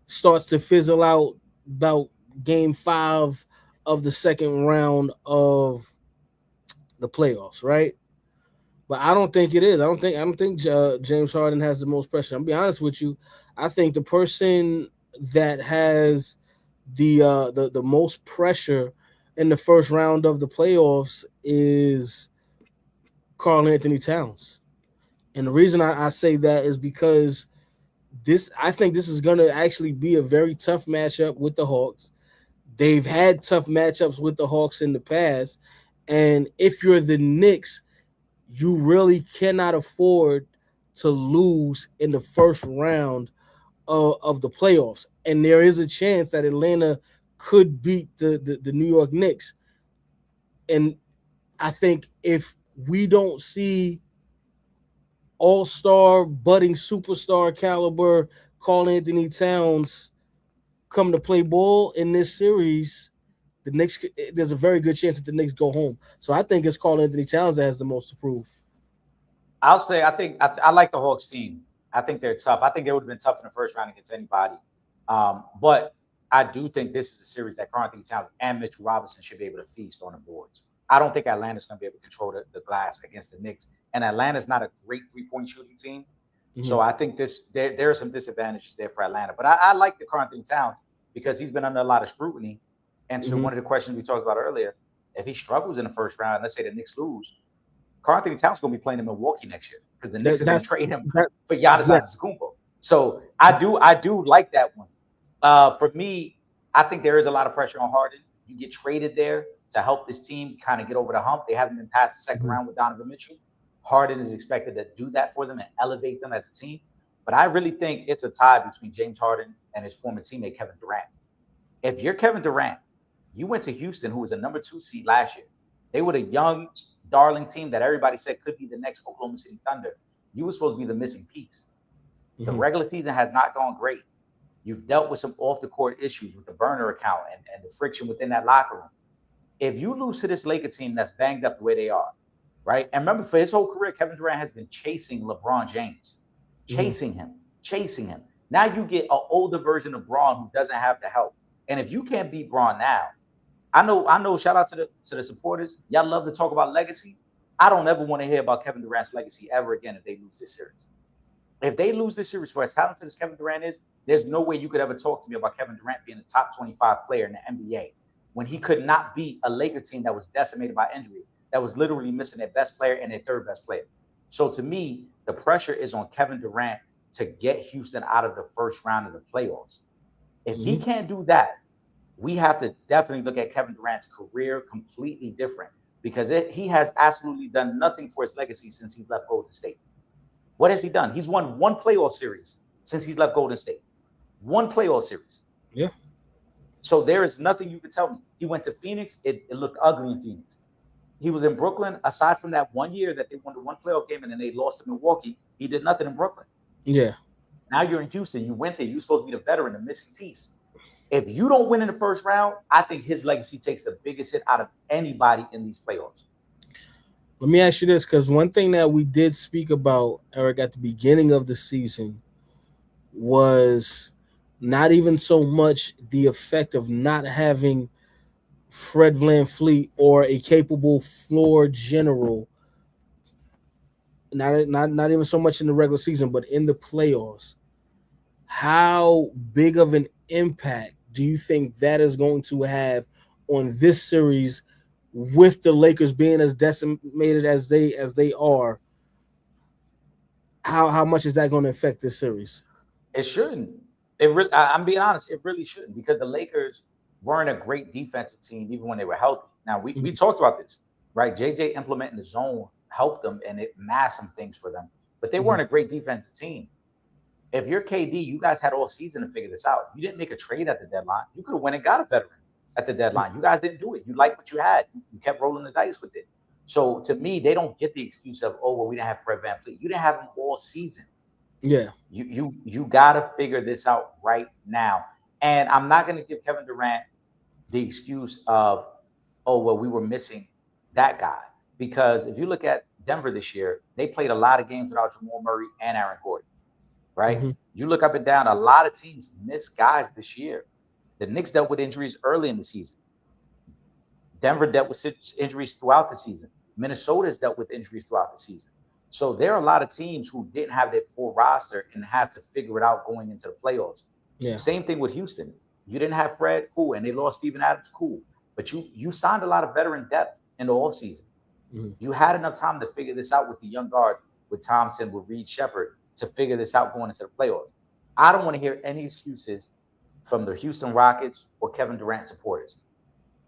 starts to fizzle out about game 5 of the second round of the playoffs, right? But I don't think it is. I don't think James Harden has the most pressure. I'll be honest with you. I think the person that has the most pressure in the first round of the playoffs is Karl-Anthony Towns. And the reason I say that is because I think this is going to actually be a very tough matchup with the Hawks. They've had tough matchups with the Hawks in the past. And if you're the Knicks, you really cannot afford to lose in the first round of the playoffs. And there is a chance that Atlanta could beat the New York Knicks. And I think if we don't see all-star, budding superstar caliber Karl-Anthony Towns come to play ball in this series, the Knicks, there's a very good chance that the Knicks go home. So I think it's Karl-Anthony Towns that has the most to prove. I'll say I like the Hawks team. I think they're tough. I think they would have been tough in the first round against anybody. But I do think this is a series that Karl-Anthony Towns and Mitchell Robinson should be able to feast on the boards. I don't think Atlanta's going to be able to control the glass against the Knicks. And Atlanta's not a great three-point shooting team. Mm-hmm. So I think there are some disadvantages there for Atlanta. But I like the Karl-Anthony Towns because he's been under a lot of scrutiny. And to one of the questions we talked about earlier, if he struggles in the first round, let's say the Knicks lose, Karl-Anthony Towns is going to be playing in Milwaukee next year because the Knicks are going to trade him for Giannis Antetokounmpo. So I do like that one. For me, I think there is a lot of pressure on Harden. You get traded there to help this team kind of get over the hump. They haven't been past the second round with Donovan Mitchell. Harden is expected to do that for them and elevate them as a team. But I really think it's a tie between James Harden and his former teammate, Kevin Durant. If you're Kevin Durant, you went to Houston, who was a number 2 seed last year. They were the young, darling team that everybody said could be the next Oklahoma City Thunder. You were supposed to be the missing piece. The regular season has not gone great. You've dealt with some off-the-court issues with the burner account and the friction within that locker room. If you lose to this Laker team that's banged up the way they are, right? And remember, for his whole career, Kevin Durant has been chasing LeBron James, chasing him. Now you get an older version of Braun who doesn't have the help. And if you can't beat Braun now, I know. Shout out to the supporters. Y'all love to talk about legacy. I don't ever want to hear about Kevin Durant's legacy ever again if they lose this series. If they lose this series, for as talented as Kevin Durant is, there's no way you could ever talk to me about Kevin Durant being a top 25 player in the NBA when he could not beat a Laker team that was decimated by injury, that was literally missing their best player and their third best player. So to me, the pressure is on Kevin Durant to get Houston out of the first round of the playoffs. If he can't do that, we have to definitely look at Kevin Durant's career completely different because he has absolutely done nothing for his legacy since he's left Golden State. What has he done? He's won one playoff series since he's left Golden State. One playoff series. Yeah. So there is nothing you can tell me. He went to Phoenix. It looked ugly in Phoenix. He was in Brooklyn. Aside from that 1 year that they won the one playoff game and then they lost to Milwaukee, he did nothing in Brooklyn. Yeah. Now you're in Houston. You went there. You're supposed to be the veteran, the missing piece. If you don't win in the first round, I think his legacy takes the biggest hit out of anybody in these playoffs. Let me ask you this, because one thing that we did speak about, Eric, at the beginning of the season was not even so much the effect of not having Fred VanVleet or a capable floor general, not even so much in the regular season, but in the playoffs. How big of an impact do you think that is going to have on this series with the Lakers being as decimated as they are? How much is that going to affect this series? It shouldn't. I'm being honest. It really shouldn't because the Lakers weren't a great defensive team even when they were healthy. Now, we talked about this, right? JJ implementing the zone helped them and it masked some things for them. But they weren't a great defensive team. If you're KD, you guys had all season to figure this out. You didn't make a trade at the deadline. You could have went and got a veteran at the deadline. You guys didn't do it. You liked what you had. You kept rolling the dice with it. So to me, they don't get the excuse of, oh, well, we didn't have Fred VanVleet. You didn't have him all season. Yeah. You got to figure this out right now. And I'm not going to give Kevin Durant the excuse of, oh, well, we were missing that guy. Because if you look at Denver this year, they played a lot of games without Jamal Murray and Aaron Gordon. Right? You look up and down, a lot of teams miss guys this year. The Knicks dealt with injuries early in the season. Denver dealt with injuries throughout the season. Minnesota's dealt with injuries throughout the season. So there are a lot of teams who didn't have their full roster and had to figure it out going into the playoffs. Yeah. Same thing with Houston. You didn't have Fred, cool, and they lost Steven Adams, cool. But you signed a lot of veteran depth in the offseason. You had enough time to figure this out with the young guards, with Thompson, with Reed Shepherd, to figure this out going into the playoffs. I don't want to hear any excuses from the Houston Rockets or Kevin Durant supporters.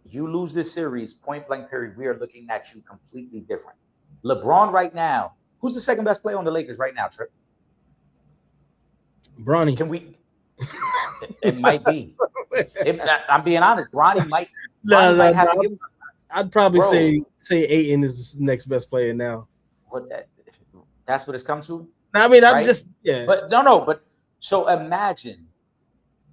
You lose this series, point blank period, we are looking at you completely different. LeBron right now, who's the second best player on the Lakers right now, Trip? Bronny. Can we? It might be. I'm being honest. Bronny might have to give. I'd probably say Ayton is the next best player now. That's what it's come to? I mean, I'm right? just, yeah. But no. But so imagine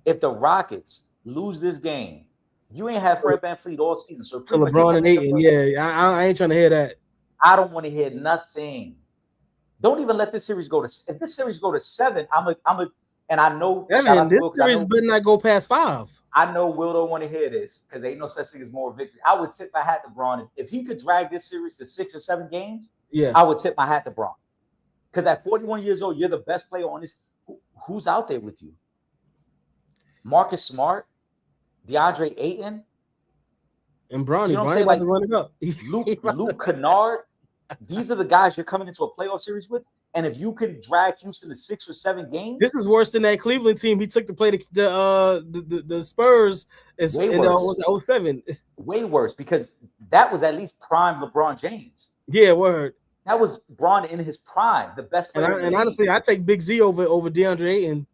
if the Rockets lose this game, you ain't have Fred VanVleet all season. So LeBron and Ayton, I ain't trying to hear that. I don't want to hear nothing. Don't even let this series go to. If this series go to 7, and I know. Yeah, this series better not go past 5. I know Will don't want to hear this because ain't no such thing as more victory. I would tip my hat to Braun if he could drag this series to 6 or 7 games. Yeah, I would tip my hat to Braun. Because at 41 years old, you're the best player on this. Who's out there with you? Marcus Smart, DeAndre Ayton, and Bronny. You know what I'm saying? Like, run it up. Luke Kennard. These are the guys you're coming into a playoff series with. And if you can drag Houston to 6 or 7 games, this is worse than that Cleveland team he took to play the Spurs in was 07. Way worse, because that was at least prime LeBron James. Yeah, word. That was Bron in his prime, the best player. And honestly, I take Big Z over DeAndre Ayton.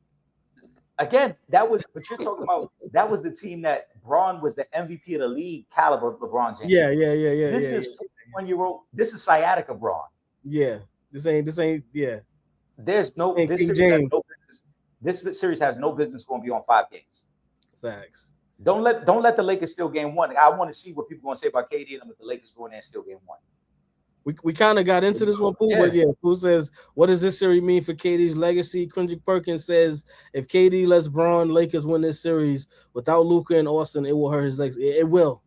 Again, that was, but you're talking about, that was the team that Bron was the MVP of the league caliber of LeBron James. Yeah. This is 41-year-old. This is sciatica Bron. Yeah. This ain't. Yeah. There's no. This series has no business going to be on 5 games. Facts. Don't let the Lakers steal game 1. I want to see what people are going to say about KD and them if the Lakers go in there and steal game 1. We kind of got into this one, Pooh, but yeah, Pooh says, what does this series mean for KD's legacy? Kendrick Perkins says, if KD lets Bron Lakers win this series without Luka and Austin, it will hurt his legacy. It will.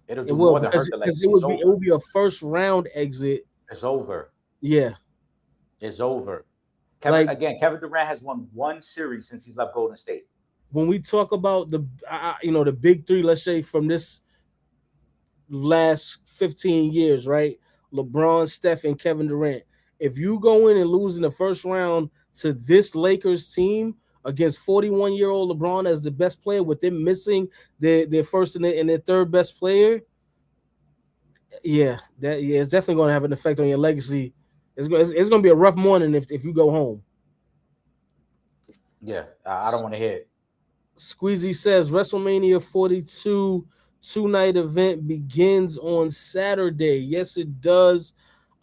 It will because it would be a first round exit. It's over. Yeah. It's over. Kevin Durant has won 1 series since he's left Golden State. When we talk about the big 3, let's say from this last 15 years, right? LeBron, Steph, and Kevin Durant. If you go in and lose in the first round to this Lakers team against 41-year-old LeBron as the best player, with them missing their first and their third best player, it's definitely going to have an effect on your legacy. It's going to be a rough morning if you go home. Yeah, I don't want to hear it. Squeezy says WrestleMania 42 2-night event begins on Saturday. Yes, it does.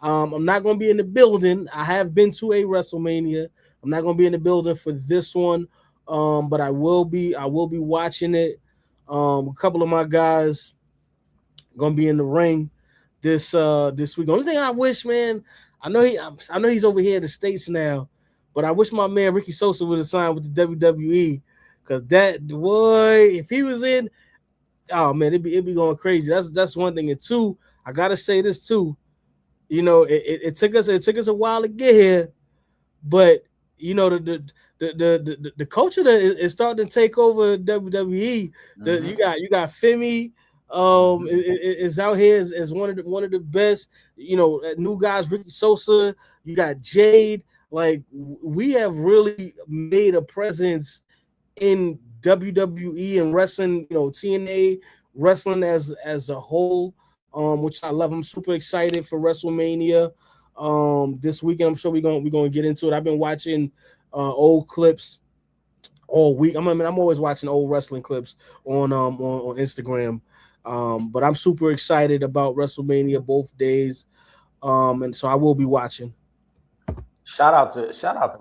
I'm not going to be in the building. I have been to a WrestleMania. I'm not going to be in the building for this one, but I will be watching it. A couple of my guys going to be in the ring this week. The only thing I wish, man, I know he's over here in the States now, but I wish my man Ricky Sosa would have signed with the WWE, because that boy, if he was in, oh man, it'd be going crazy. That's one thing. And 2, I gotta say this too. It took us a while to get here, but the culture that is starting to take over WWE. Mm-hmm. You got Femi is out here as one of the best. New guys, Ricky Sosa. You got Jade. Like, we have really made a presence in WWE and wrestling, TNA wrestling as a whole, which I love. I'm super excited for WrestleMania this weekend. I'm sure we're gonna get into it. I've been watching old clips all week. I'm always watching old wrestling clips on Instagram. But I'm super excited about WrestleMania both days, and so I will be watching. Shout out to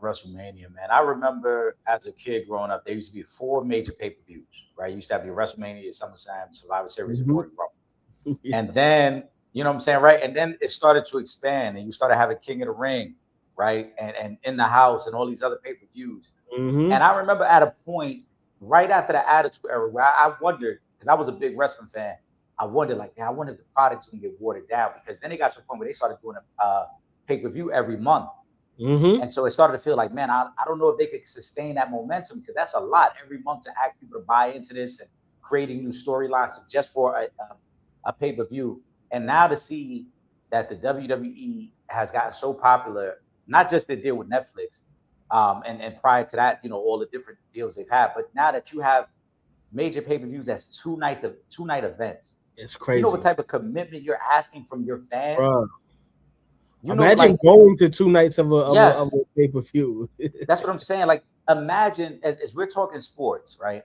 WrestleMania, man. I remember as a kid growing up, there used to be 4 major pay-per-views, right? You used to have your WrestleMania, your SummerSlam, Survivor Series, and Royal Rumble. Yeah. And then, you know what I'm saying, right? And then it started to expand, and you started having King of the Ring, right? And In the House and all these other pay-per-views. Mm-hmm. And I remember at a point right after the Attitude Era where I wondered, because I was a big wrestling fan, I wondered, like, I wonder if the product's going to get watered down, because then they got to a point where they started doing a pay-per-view every month. Mm-hmm. And so it started to feel like, man, I don't know if they could sustain that momentum, because that's a lot every month to ask people to buy into this and creating new storylines just for a pay-per-view. And now to see that the WWE has gotten so popular, not just the deal with Netflix, and prior to that, all the different deals they've had, but now that you have major pay-per-views as 2 night events, it's crazy. You know what type of commitment you're asking from your fans? Bro. Imagine going to 2 nights of a pay-per-view. That's what I'm saying. Like, imagine, as we're talking sports, right?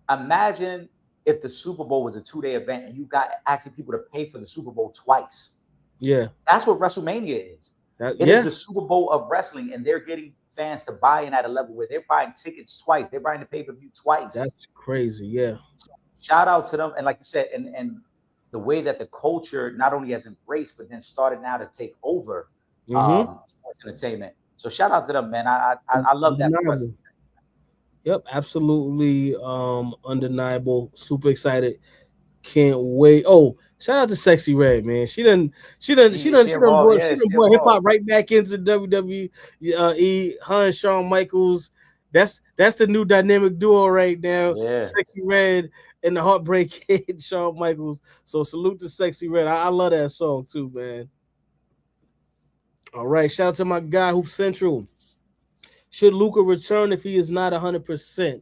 Imagine if the Super Bowl was a 2-day event and you got actually people to pay for the Super Bowl twice. Yeah. That's what WrestleMania is. It is the Super Bowl of wrestling, and they're getting fans to buy in at a level where they're buying tickets twice. They're buying the pay-per-view twice. That's crazy, yeah. So, shout out to them. And like you said, and the way that the culture not only has embraced, but then started now to take over sports entertainment. So shout out to them, man. I love that. Yep, absolutely undeniable. Super excited. Can't wait. Oh, shout out to Sexy Red, man. She done brought hip hop right back into WWE. Her and Shawn Michaels. That's the new dynamic duo right now. Yeah. Sexy Red and the Heartbreak Kid, Shawn Michaels. So salute to Sexy Red. I love that song too, man. All right, shout out to my guy Hoop Central. Should Luca return if he is not 100%?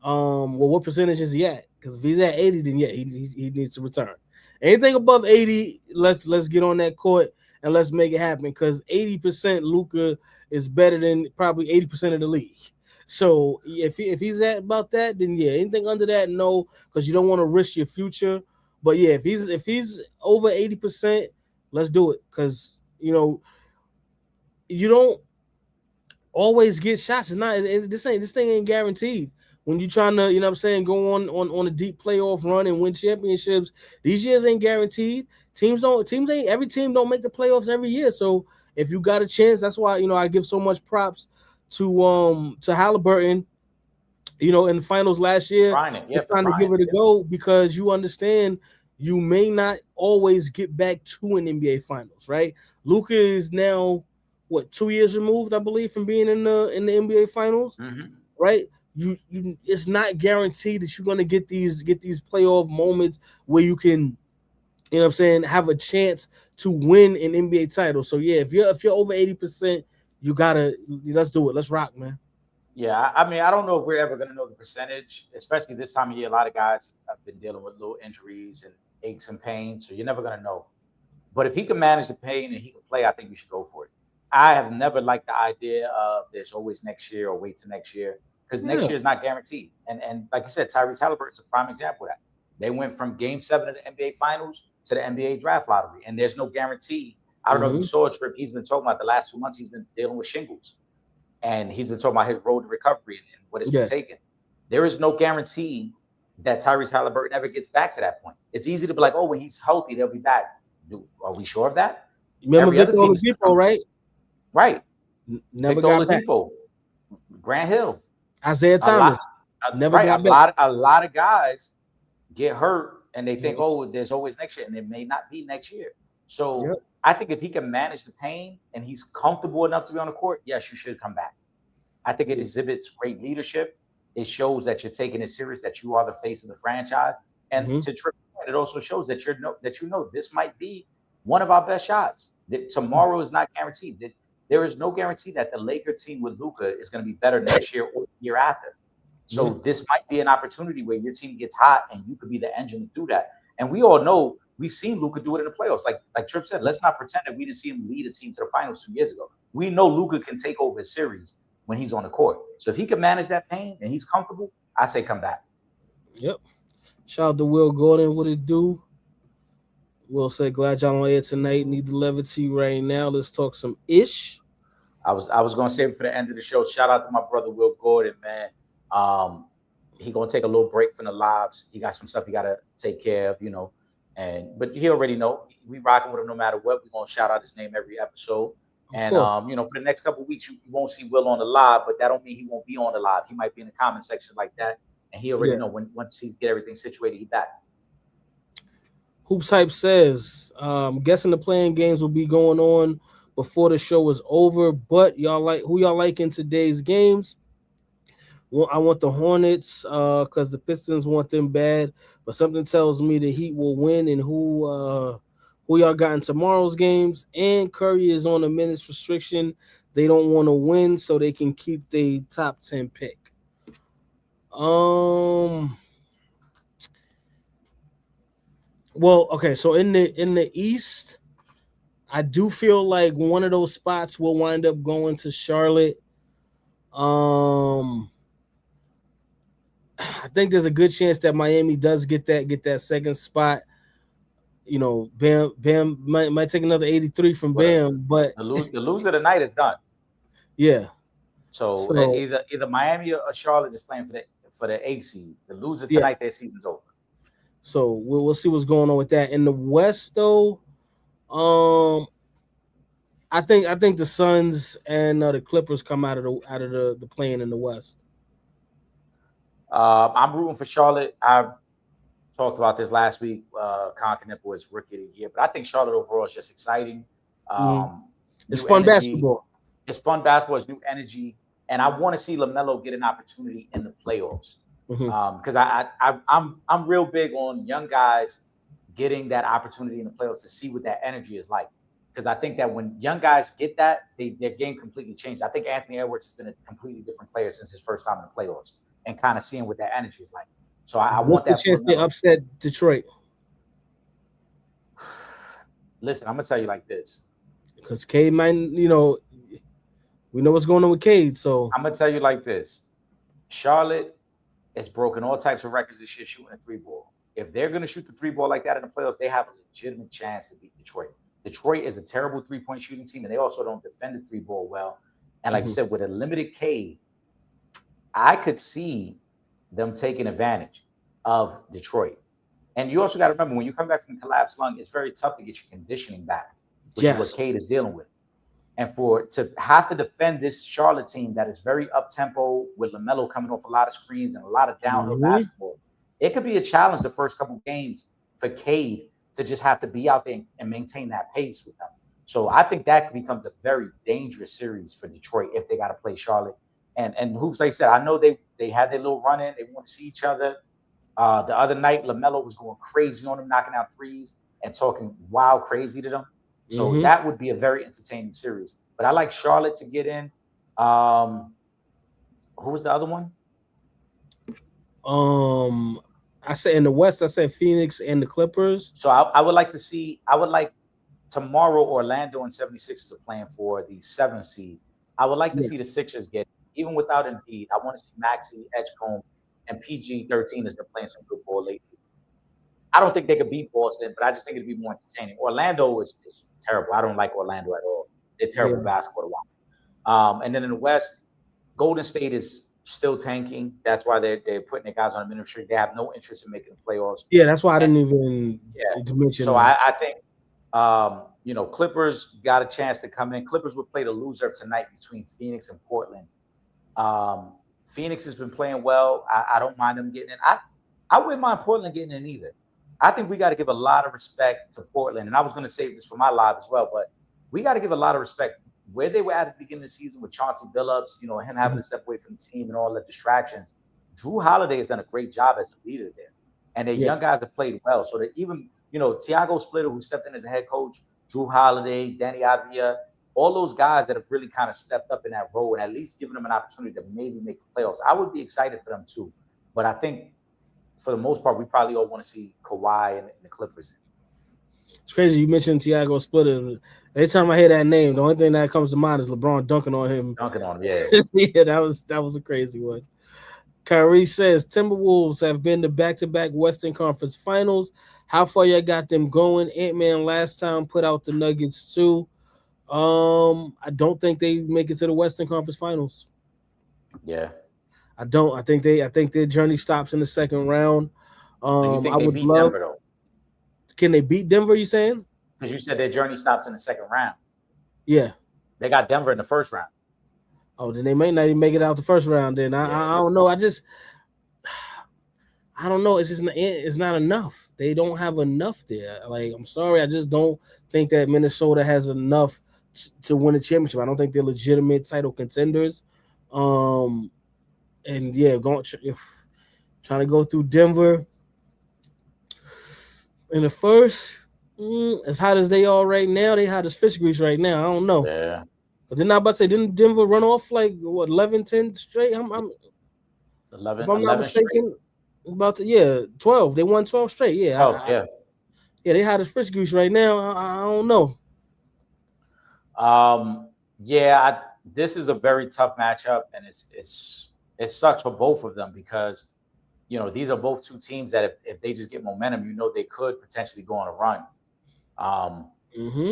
Well, what percentage is he at? Because if he's at 80, then yeah, he needs to return. Anything above 80, let's get on that court and let's make it happen. Because 80% Luca is better than probably 80% of the league. So if he's at about that, then yeah. Anything under that, no, because you don't want to risk your future. But yeah, if he's over 80%, let's do it. Because you don't always get shots. It's not this thing ain't guaranteed. When you're trying to, go on a deep playoff run and win championships, these years ain't guaranteed. Every team don't make the playoffs every year. So if you got a chance, that's why I give so much props to Halliburton. In the finals last year, trying to give it a go because you understand you may not always get back to an NBA finals, right? Luka is now 2 years removed, I believe, from being in the NBA finals, right? You it's not guaranteed that you're gonna get these playoff moments where you can, have a chance to win an NBA title. So yeah, if you're over 80%, let's do it. Let's rock, man. Yeah, I mean, I don't know if we're ever gonna know the percentage, especially this time of year. A lot of guys have been dealing with little injuries and aches and pains, so you're never gonna know. But if he can manage the pain and he can play, I think we should go for it. I have never liked the idea of there's always next year or wait till next year because next year is not guaranteed. And like you said, Tyrese Halliburton is a prime example of that. They went from Game 7 of the NBA Finals to the NBA Draft Lottery, and there's no guarantee. I don't know if you saw Trip. He's been talking about the last 2 months. He's been dealing with shingles, and he's been talking about his road to recovery and what it's been taking. There is no guarantee that Tyrese Halliburton ever gets back to that point. It's easy to be like, oh, when he's healthy, they'll be back. Are we sure of that? Remember Victor Oladipo, right? Right. Never got back. Grant Hill. Isaiah Thomas. Never got back. A lot of guys get hurt and they think, oh, there's always next year, and it may not be next year. So I think if he can manage the pain and he's comfortable enough to be on the court, yes, you should come back. I think it exhibits great leadership. It shows that you're taking it serious, that you are the face of the franchise. And to Trip, it also shows that this might be one of our best shots. That tomorrow is not guaranteed. There is no guarantee that the Laker team with Luka is going to be better next year or the year after. So this might be an opportunity where your team gets hot and you could be the engine to do that. And we all know we've seen Luka do it in the playoffs. Like Tripp said, let's not pretend that we didn't see him lead a team to the finals 2 years ago. We know Luka can take over a series when he's on the court. So if he can manage that pain and he's comfortable, I say come back. Yep. Shout out to Will Gordon. What it do? Will said, glad y'all on air tonight. Need the levity right now. Let's talk some ish. I was gonna save it for the end of the show. Shout out to my brother Will Gordon, man. He gonna take a little break from the lives. He got some stuff he gotta take care of, but he already know we rocking with him no matter what. We're gonna shout out his name every episode. And for the next couple of weeks, you won't see Will on the live, but that don't mean he won't be on the live. He might be in the comment section like that, and he already know once he get everything situated, he back. Hoops Hype says, guessing the playing games will be going on before the show is over. But who y'all like in today's games? Well, I want the Hornets because the Pistons want them bad, but something tells me the Heat will win. And who y'all got in tomorrow's games? And Curry is on a minutes restriction. They don't want to win, so they can keep their top 10 pick. Well, okay, so in the East, I do feel like one of those spots will wind up going to Charlotte. I think there's a good chance that Miami does get that second spot. Bam might take another 83 from Bam, but the loser tonight is done. Yeah. So either Miami or Charlotte is playing for the 8th seed. The loser tonight, their season's over. So we'll see what's going on with that. In the West, though, I think the Suns and the Clippers come out of the play-in in the West. I'm rooting for Charlotte. I talked about this last week. Con Knipple is rookie of the year, but I think Charlotte overall is just exciting. It's fun basketball. It's fun basketball. It's new energy, and I want to see LaMelo get an opportunity in the playoffs. Because I'm real big on young guys getting that opportunity in the playoffs to see what that energy is like. because I think that when young guys get that, their game completely changed. I think Anthony Edwards has been a completely different player since his first time in the playoffs, and kind of seeing what that energy is like. So I What's want the that. chance they upset Detroit? Listen, I'm gonna tell you like this. Because Cade might, we know what's going on with Cade. So I'm gonna tell you like this. Charlotte has broken all types of records this year shooting a 3-ball. If they're gonna shoot the 3-ball like that in the playoffs, they have a legitimate chance to beat Detroit. Detroit is a terrible 3-point shooting team, and they also don't defend the 3-ball well. And like you said, with a limited Cade, I could see them taking advantage of Detroit. And you also got to remember, when you come back from collapsed lung, it's very tough to get your conditioning back, which is what Cade is dealing with. And to have to defend this Charlotte team that is very up-tempo with LaMelo coming off a lot of screens and a lot of downhill basketball, it could be a challenge the first couple games for Cade to just have to be out there and maintain that pace with them. So I think that becomes a very dangerous series for Detroit if they got to play Charlotte. And hoops, like I said, I know they had their little run-in. They want to see each other. The other night, LaMelo was going crazy on them, knocking out threes and talking wild crazy to them. So that would be a very entertaining series. But I like Charlotte to get in. Who was the other one? I said in the West, I said Phoenix and the Clippers. So I would like to see, tomorrow Orlando and 76ers are playing for the 7th seed. I would like to see the Sixers get, even without Embiid. I want to see Maxey, Edgecombe, and PG-13 has been playing some good ball lately. I don't think they could beat Boston, but I just think it'd be more entertaining. Orlando is terrible. I don't like Orlando at all. They're terrible basketball to watch. And then in the West, Golden State is still tanking. That's why they're putting their guys on administration. They have no interest in making the playoffs. Yeah, that's why I didn't even mention. So I think Clippers got a chance to come in. Clippers will play the loser tonight between Phoenix and Portland. Phoenix has been playing well. I don't mind them getting in. I wouldn't mind Portland getting in either. I think we got to give a lot of respect to Portland. And I was going to save this for my live as well, but we got to give a lot of respect where they were at the beginning of the season with Chauncey Billups, him having to step away from the team and all the distractions. Drew Holiday has done a great job as a leader there. And the young guys have played well. So that even, Tiago Splitter, who stepped in as a head coach, Drew Holiday, Danny Avdia, all those guys that have really kind of stepped up in that role and at least given them an opportunity to maybe make the playoffs. I would be excited for them too. But I think for the most part, we probably all want to see Kawhi and the Clippers. It's crazy you mentioned Tiago Splitter. Every time I hear that name, the only thing that comes to mind is LeBron dunking on him. Yeah. Yeah, that was a crazy one. Kyrie says Timberwolves have been to back-to-back Western Conference Finals. How far you got them going? Ant-Man last time put out the Nuggets too. I don't think they make it to the Western Conference Finals. Yeah. I don't. I think their journey stops in the second round. So you think I they would beat love. Denver though? Can they beat Denver? You saying? Because you said their journey stops in the second round. Yeah. They got Denver in the first round. Oh, then they may not even make it out the first round. Then I don't know. I don't know. It's not enough. They don't have enough there. Like, I'm sorry. I just don't think that Minnesota has enough to win a championship. I don't think they're legitimate title contenders. And yeah, trying to go through Denver in the first, as hot as they are right now, they hot as fish grease right now. I don't know. Yeah. But they're not about to say, didn't Denver run off like 11-10 straight? I'm 11, if I'm not mistaken, straight. 12. They won 12 straight. Yeah. Yeah, they hot as fish grease right now. I don't know. This is a very tough matchup, and it sucks for both of them because these are both two teams that if they just get momentum, they could potentially go on a run.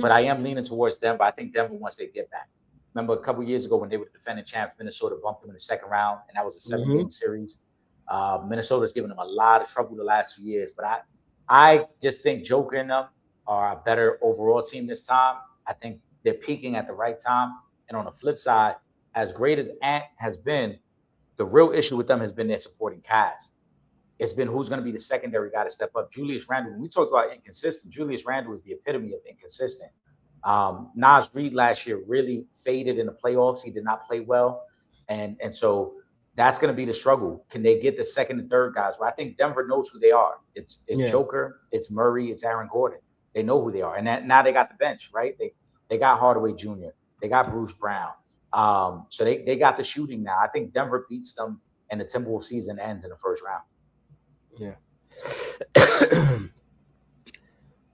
But I am leaning towards Denver. I think Denver once they get back. Remember a couple years ago when they were defending champs, Minnesota bumped them in the second round, and that was a 7-game series. Minnesota's given them a lot of trouble the last 2 years, but I just think Joker and them are a better overall team this time. I think they're peaking at the right time. And on the flip side, as great as Ant has been, the real issue with them has been their supporting cast. It's been who's going to be the secondary guy to step up. Julius Randle, when we talked about inconsistent, Julius Randle is the epitome of inconsistent. Nas Reed last year really faded in the playoffs. He did not play well. And so that's going to be the struggle. Can they get the second and third guys? Well, I think Denver knows who they are. It's Joker, it's Murray, it's Aaron Gordon. They know who they are. And now they got the bench, right? They got Hardaway Jr. They got Bruce Brown. So they got the shooting now. I think Denver beats them, and the Timberwolves season ends in the first round. Yeah.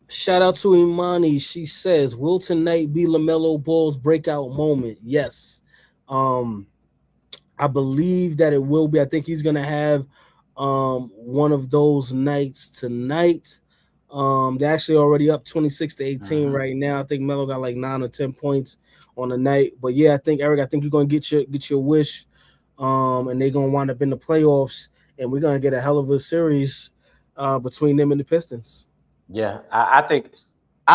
Shout out to Imani. She says, "Will tonight be LaMelo Ball's breakout moment?" Yes. I believe that it will be. I think he's gonna have one of those nights tonight. They're actually already up 26-18 right now. I think Melo got like 9 or 10 points on the night. But yeah, I think Eric, you're gonna get your wish. And they're gonna wind up in the playoffs, and we're gonna get a hell of a series between them and the Pistons. Yeah, I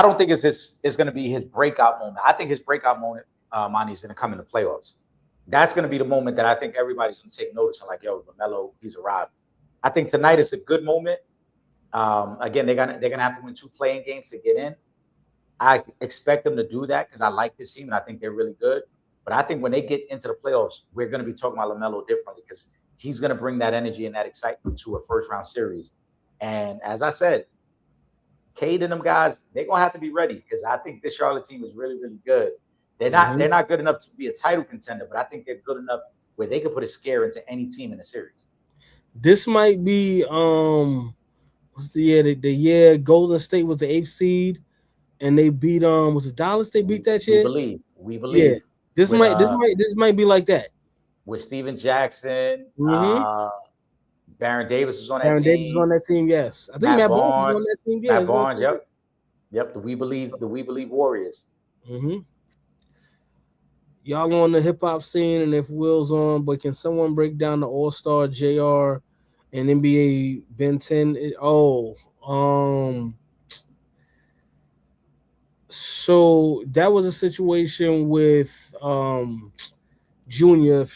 don't think it's going to be his breakout moment. I think his breakout moment, Monty, is going to come in the playoffs. That's going to be the moment that I think everybody's going to take notice and like, yo, LaMelo, he's arrived. I think tonight is a good moment. Again, they're gonna have to win 2 playing games to get in. I expect them to do that because I like this team and I think they're really good. But I think when they get into the playoffs, we're going to be talking about LaMelo differently because he's going to bring that energy and that excitement to a first-round series. And as I said, Cade and them guys, they're gonna have to be ready because I think this Charlotte team is really, really good. They're not good enough to be a title contender, but I think they're good enough where they could put a scare into any team in the series. This might be what's the year Golden State was the 8th seed and they beat was it Dallas they beat that year? We believe. Yeah. This might be like that. With Steven Jackson, Baron Davis was on that team. Baron Davis was on that team, yes. I think Matt Barnes was on that team, Matt Barnes, yep. The We Believe Warriors. Y'all on the hip hop scene, and if Will's on, but can someone break down the All-Star JR and NBA Ben 10? So that was a situation with Junior.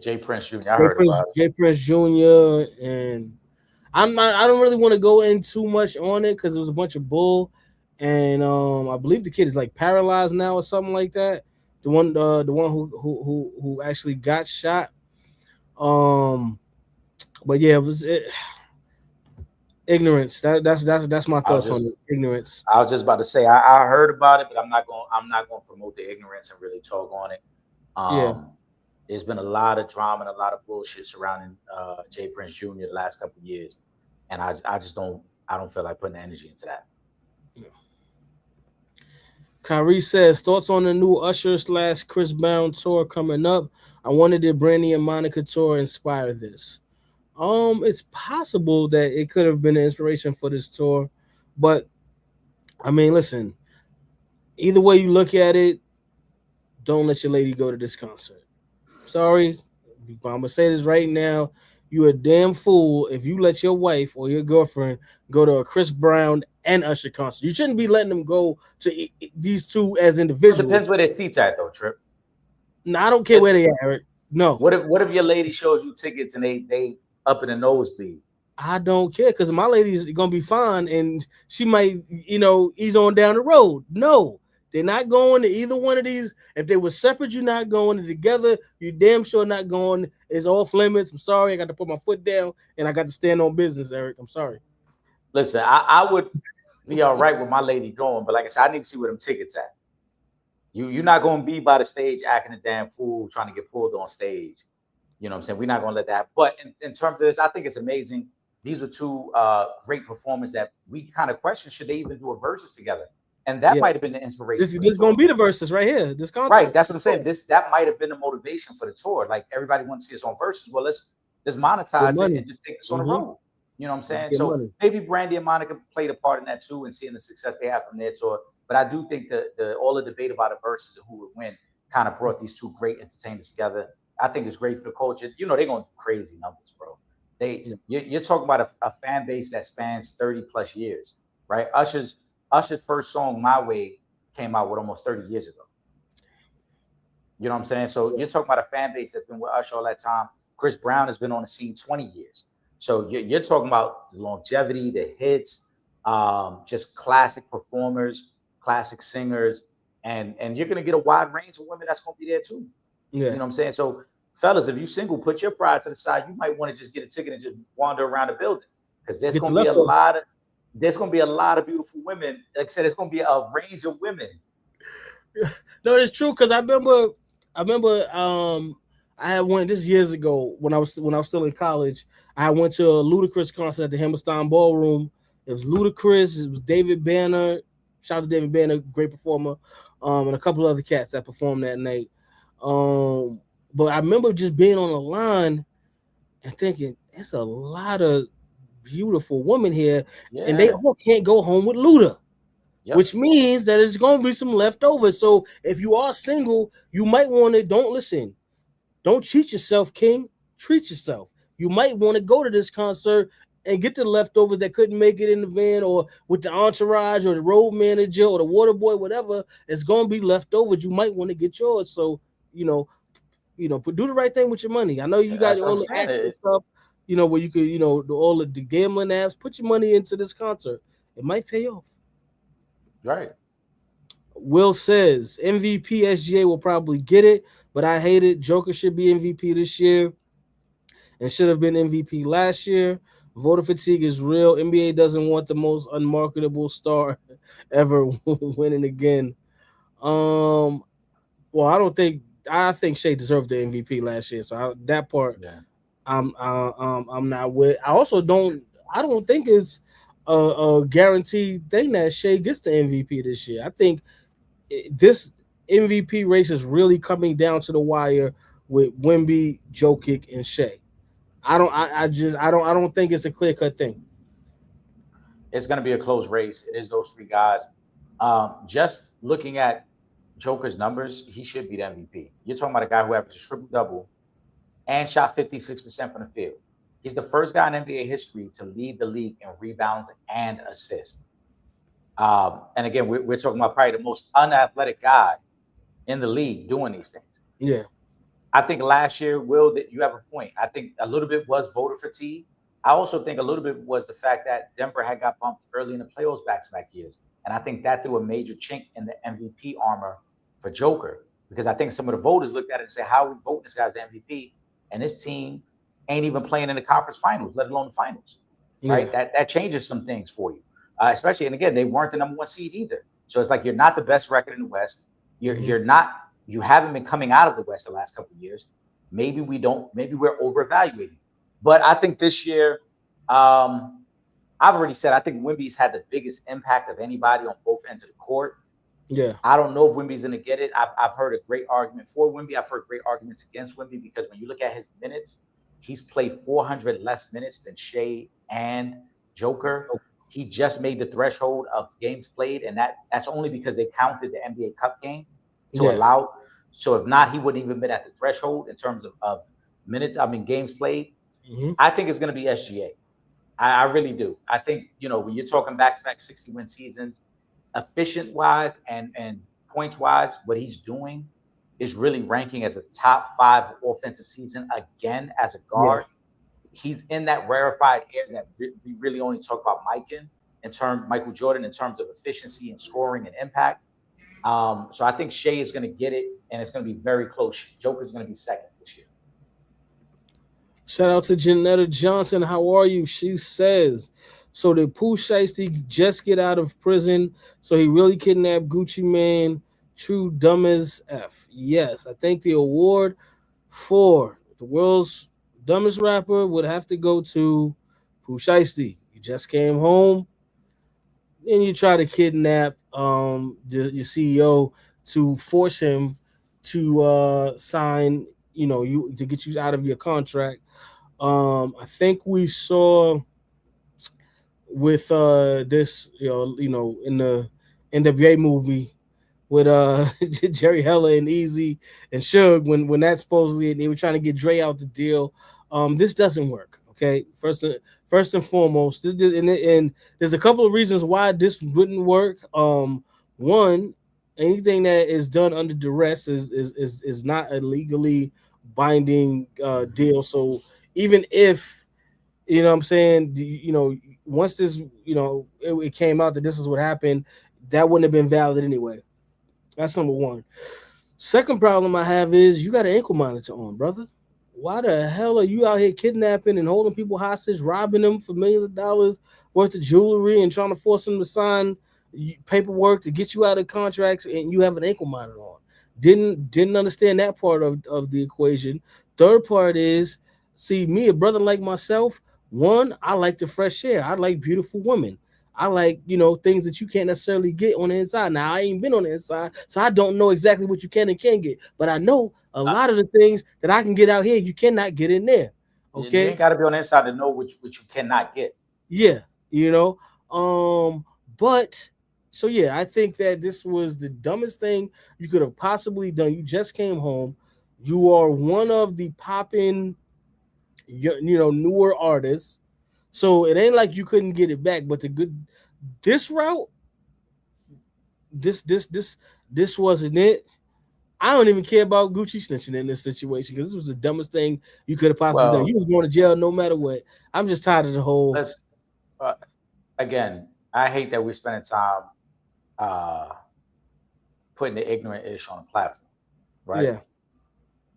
Jay Prince Jr. I heard about it. Jay Prince Jr. And I don't really want to go in too much on it because it was a bunch of bull. And I believe the kid is like paralyzed now or something like that. The one who actually got shot. But yeah, it was ignorance. That's my thoughts on it. Ignorance. I was just about to say I heard about it, but I'm not going to promote the ignorance and really talk on it. There's been a lot of drama and a lot of bullshit surrounding Jay Prince Jr. the last couple of years, and I don't feel like putting energy into that. Yeah. Kyrie says thoughts on the new Usher / Chris Brown tour coming up. I wondered did Brandy and Monica tour inspire this? It's possible that it could have been an inspiration for this tour, but I mean, listen. Either way you look at it, don't let your lady go to this concert. Sorry, I'm gonna say this right now. You're a damn fool if you let your wife or your girlfriend go to a Chris Brown and Usher concert. You shouldn't be letting them go to these two as individuals. It depends where their seats at, though, Trip. No, I don't care where they at, Eric. No. What if your lady shows you tickets and they up in the nosebleed? I don't care because my lady's gonna be fine and she might, ease on down the road. No. They're not going to either one of these. If they were separate, you're not going. Together, you damn sure not going. It's off limits. I'm sorry. I got to put my foot down, and I got to stand on business, Eric. I'm sorry. Listen, I would be all right with my lady going, but like I said, I need to see where them tickets at. You're not going to be by the stage acting a damn fool trying to get pulled on stage. You know what I'm saying? We're not going to let that. But in terms of this, I think it's amazing. These are two great performers that we kind of question, should they even do a versus together? And that might have been the inspiration. This is going to be the versus right here. This concert. Right. That's what I'm saying. That might have been the motivation for the tour. Like everybody wants to see us on versus. Well, let's monetize it and just take this on the road. You know what I'm saying? So maybe Brandy and Monica played a part in that too and seeing the success they have from their tour. But I do think that all the debate about a versus and who would win kind of brought these two great entertainers together. I think it's great for the culture. They're going to do crazy numbers, bro. You're talking about a fan base that spans 30 plus years, right? Usher's first song, My Way, came out almost 30 years ago. You know what I'm saying? So you're talking about a fan base that's been with Usher all that time. Chris Brown has been on the scene 20 years. So you're talking about longevity, the hits, just classic performers, classic singers, and you're going to get a wide range of women that's going to be there too. Yeah. You know what I'm saying? So fellas, if you single, put your pride to the side. You might want to just get a ticket and just wander around the building because there's going to be a lot of there's going to be a lot of beautiful women. Like I said, it's going to be a range of women. No, it's true because I remember I had went this years ago when I was still in college. I went to a Ludacris concert at the Hammerstein Ballroom. It was Ludacris. It was David Banner. Shout out to David Banner, great performer, and a couple other cats that performed that night. But I remember just being on the line and thinking, it's a lot of beautiful women here, and they all can't go home with Luda. Yep. Which means that there's going to be some leftovers. So if you are single, you might want to, don't cheat yourself, King. Treat yourself. You might want to go to this concert and get the leftovers that couldn't make it in the van or with the entourage or the road manager or the water boy, whatever. It's going to be leftovers. You might want to get yours. So, do the right thing with your money. I know you got all the acting stuff, where you could, all of the gambling apps. Put your money into this concert. It might pay off. Right. Will says MVP SGA will probably get it, but I hate it. Joker should be MVP this year and should have been MVP last year. Voter fatigue is real. NBA doesn't want the most unmarketable star ever winning again. Well, I think Shea deserved the MVP last year, so that part, I'm not with. I don't think it's a guaranteed thing that Shea gets the MVP this year. I think this MVP race is really coming down to the wire with Wemby, Jokic, and Shea. I don't think it's a clear-cut thing. It's going to be a close race. It is those three guys. Just looking at Joker's numbers, he should be the MVP. You're talking about a guy who averaged a triple-double and shot 56% from the field. He's the first guy in NBA history to lead the league in rebounds and assists. And again, we're talking about probably the most unathletic guy in the league doing these things. Yeah. I think last year, Will, that you have a point. I think a little bit was voter fatigue. I also think a little bit was the fact that Denver had got bumped early in the playoffs back-to-back years. And I think that threw a major chink in the MVP armor for Joker. Because I think some of the voters looked at it and said, how are we voting this guy's the MVP? And this team ain't even playing in the conference finals, let alone the finals. Right? That changes some things for you. Especially, and again, they weren't the number one seed either. So it's like you're not the best record in the West. You haven't been coming out of the West the last couple of years. Maybe we're over-evaluating. But I think this year, I've already said, I think Wemby's had the biggest impact of anybody on both ends of the court. Yeah. I don't know if Wemby's going to get it. I've heard a great argument for Wemby. I've heard great arguments against Wemby because when you look at his minutes, he's played 400 less minutes than Shea and Joker. He just made the threshold of games played, and that's only because they counted the NBA Cup game to allow. So if not, he wouldn't even been at the threshold in terms of minutes. Games played. Mm-hmm. I think it's going to be SGA. I really do. I think, when you're talking back-to-back 60-win seasons, efficient-wise and points-wise, what he's doing is really ranking as a top 5 offensive season again as a guard. Yeah. He's in that rarefied air that we really only talk about Michael Jordan in terms of efficiency and scoring and impact. So I think Shea is going to get it, and it's going to be very close. Joker's going to be second this year. Shout out to Janetta Johnson. How are you? She says, so did Pooh Shiesty just get out of prison? So he really kidnapped Gucci Mane? True dumb as F. Yes, I think the award for the world's dumbest rapper would have to go to Pooh Shiesty. He just came home, and you try to kidnap your CEO to force him to sign, you to get you out of your contract. I think we saw with this, in the NWA movie with Jerry Heller and Easy and Suge when that supposedly they were trying to get Dre out the deal. This doesn't work. Okay, first and foremost, and there's a couple of reasons why this wouldn't work. One, anything that is done under duress is not a legally binding deal. So even if once this it came out that this is what happened, that wouldn't have been valid anyway. That's number one. Second problem I have is you got an ankle monitor on, brother. why the hell are you out here kidnapping and holding people hostage, robbing them for millions of dollars worth of jewelry, and trying to force them to sign paperwork to get you out of contracts, and you have an ankle monitor on? Didn't understand that part of the equation. Third part is, see, me, a brother like myself, one, I like the fresh air. I like beautiful women. I like, things that you can't necessarily get on the inside. Now, I ain't been on the inside, so I don't know exactly what you can and can't get. But I know a lot of the things that I can get out here, you cannot get in there. You Okay. ain't got to be on the inside to know what you cannot get. Yeah. But so yeah, I think that this was the dumbest thing you could have possibly done. You just came home. You are one of the popping, newer artists. So it ain't like you couldn't get it back. But this route, this wasn't it. I don't even care about Gucci snitching in this situation because this was the dumbest thing you could have possibly done. You was going to jail no matter what. I'm just tired of the whole. Again, I hate that we're spending time putting the ignorant ish on a platform, right? Yeah.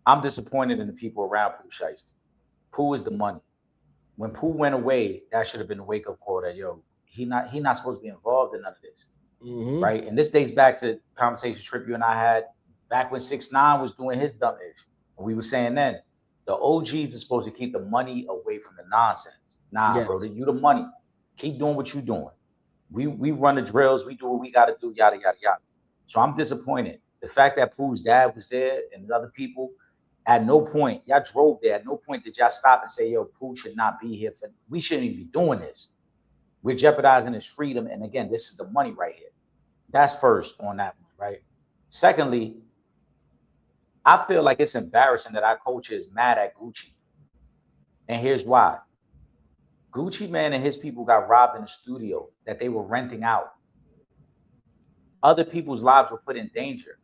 I'm disappointed in the people around Pooh Shiesty. Pooh is the money. When Pooh went away, that should have been a wake up call that he not supposed to be involved in none of this, right? And this dates back to conversation Trip you and I had back when 6ix9ine was doing his dumb ish. We were saying then the OGs are supposed to keep the money away from the nonsense. Nah, Yes. bro, you the money. Keep doing what you're doing. We run the drills. We do what we got to do. Yada yada yada. So I'm disappointed. The fact that Pooh's dad was there and the other people. At no point, y'all drove there. At no point did y'all stop and say, yo, Pooh should not be here. We shouldn't even be doing this. We're jeopardizing his freedom. And again, this is the money right here. That's first on that one, right? Secondly, I feel like it's embarrassing that our culture is mad at Gucci. And here's why. Gucci Mane and his people got robbed in the studio that they were renting out. Other people's lives were put in danger.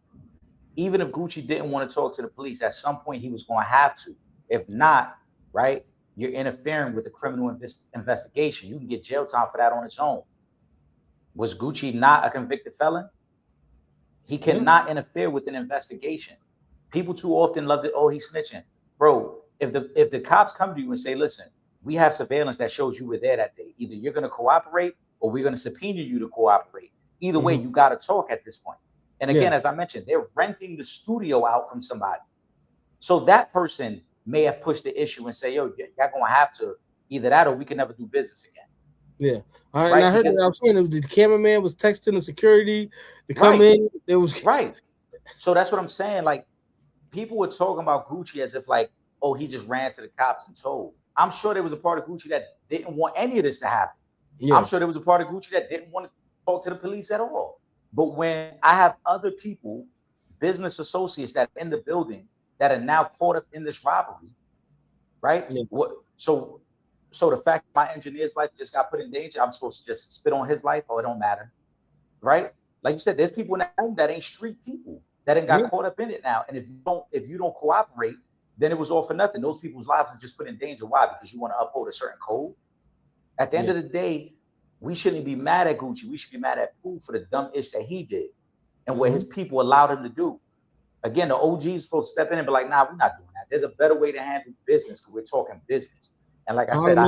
Even if Gucci didn't want to talk to the police, at some point he was going to have to. If not, right, you're interfering with the criminal investigation. You can get jail time for that on its own. Was Gucci not a convicted felon? He cannot interfere with an investigation. People too often love it. Oh, he's snitching. Bro, if the cops come to you and say, listen, we have surveillance that shows you were there that day. Either you're going to cooperate or we're going to subpoena you to cooperate. Either way, you got to talk at this point. And again, as I mentioned, they're renting the studio out from somebody. So that person may have pushed the issue and say, yo, y'all going to have to either that or we can never do business again. Yeah. All right. And I heard that I was saying the cameraman was texting the security to come in. There was right. So that's what I'm saying. Like, people were talking about Gucci as if like, oh, he just ran to the cops and told. I'm sure there was a part of Gucci that didn't want any of this to happen. Yeah. I'm sure there was a part of Gucci that didn't want to talk to the police at all. But when I have other people, business associates that are in the building that are now caught up in this robbery, right? Yeah. So the fact that my engineer's life just got put in danger, I'm supposed to just spit on his life? Oh, it don't matter, right? Like you said, there's people in that room that ain't street people that ain't got caught up in it now. And if you don't cooperate, then it was all for nothing. Those people's lives are just put in danger. Why? Because you want to uphold a certain code. At the end of the day, we shouldn't be mad at Gucci. We should be mad at Pooh for the dumb ish that he did and what his people allowed him to do. Again, the OG's supposed to step in and be like, nah, we're not doing that. There's a better way to handle business because we're talking business. And like I said,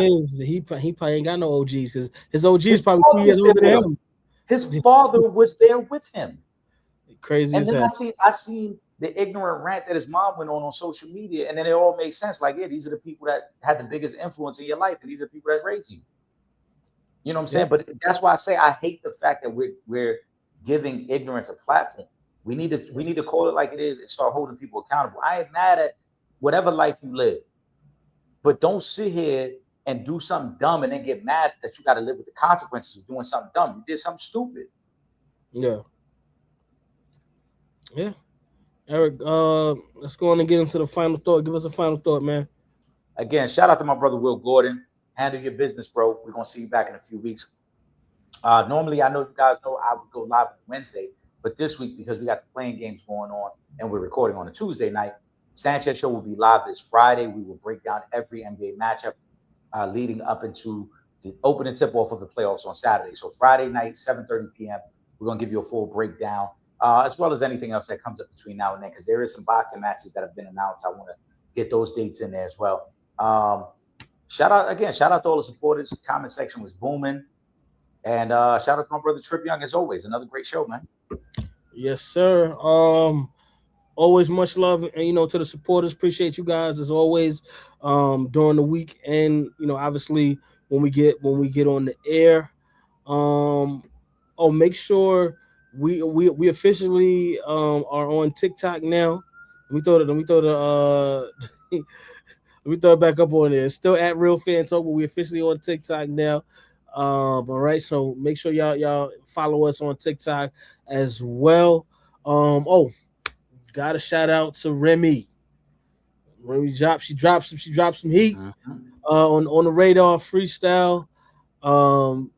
he probably ain't got no OGs because his OG is probably 2 years older than him. His father was there with him. Crazy. And then I seen the ignorant rant that his mom went on social media, and then it all made sense. Like, yeah, these are the people that had the biggest influence in your life, and these are the people that's raised you. You know what I'm saying? But that's why I say I hate the fact that we're giving ignorance a platform. We need to call it like it is and start holding people accountable. I ain't mad at whatever life you live, but don't sit here and do something dumb and then get mad that you got to live with the consequences of doing something dumb. You did something stupid. Yeah. Yeah. Eric, let's go on and get into the final thought. Give us a final thought, man. Again, shout out to my brother Will Gordon. Handle your business, bro. We're gonna see you back in a few weeks. Normally, I know you guys know I would go live on Wednesday, but this week, because we got the playing games going on and we're recording on a Tuesday night, Sanchez Show will be live this Friday. We will break down every NBA matchup leading up into the opening tip-off of the playoffs on Saturday. So Friday night, 7:30 p.m., we're gonna give you a full breakdown, as well as anything else that comes up between now and then, because there is some boxing matches that have been announced. I want to get those dates in there as well. Shout out to all the supporters. The comment section was booming. And shout out to my brother Trip Young, as always. Another great show, man. Yes, sir. Always much love, and to the supporters. Appreciate you guys as always. During the week, and obviously when we get on the air. Make sure we officially are on TikTok now. Let me throw it back up on there. It's still at Real Fan Talk, but we officially on TikTok now. All right, so make sure y'all follow us on TikTok as well. Got a shout out to Remy. Remy she dropped some heat on the Radar freestyle. Y'all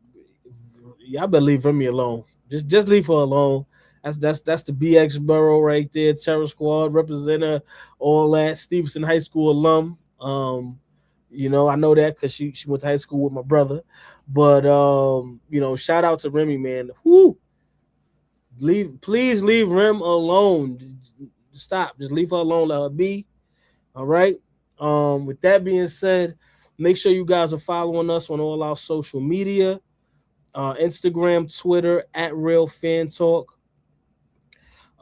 better leave Remy alone. Just leave her alone. That's the BX Borough right there. Terror Squad representative, all that. Stevenson High School alum. I know that because she went to high school with my brother. But shout out to Remy, man. Whoo! Please leave Rem alone. Stop. Just leave her alone. Let her be. All right. With that being said, make sure you guys are following us on all our social media. Instagram, Twitter at Real Fan Talk.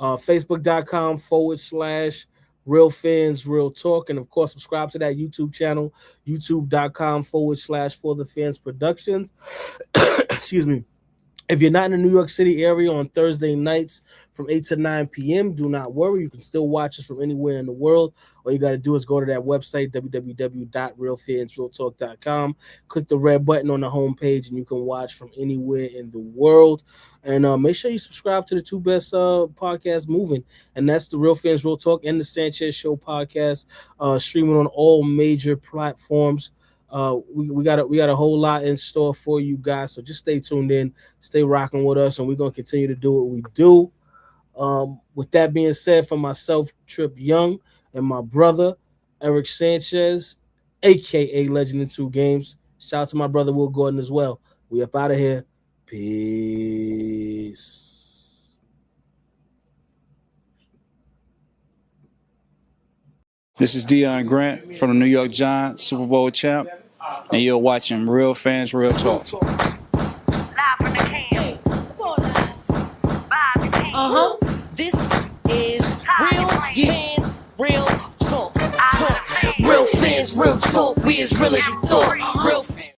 Facebook.com/Real Fans Real Talk. And of course, subscribe to that YouTube channel, YouTube.com/For the Fans Productions. Excuse me. If you're not in the New York City area on Thursday nights from 8 to 9 p.m., do not worry. You can still watch us from anywhere in the world. All you got to do is go to that website, www.realfansrealtalk.com. Click the red button on the homepage, and you can watch from anywhere in the world. And make sure you subscribe to the two best podcasts moving, and that's the Real Fans Real Talk and the Sanchez Show podcast, streaming on all major platforms. We got a whole lot in store for you guys, so just stay tuned in, stay rocking with us, and we're gonna continue to do what we do. With that being said, for myself, Trip Young, and my brother Eric Sanchez, aka Legend in 2 Games. Shout out to my brother Will Gordon as well. We up out of here. Peace. This is Deion Grant from the New York Giants, Super Bowl champ, and you're watching Real Fans Real Talk. Live from the can. Vibe the can. This is Real Fans Real Talk. Real Fans Real Talk. We as real as you thought. Real fans.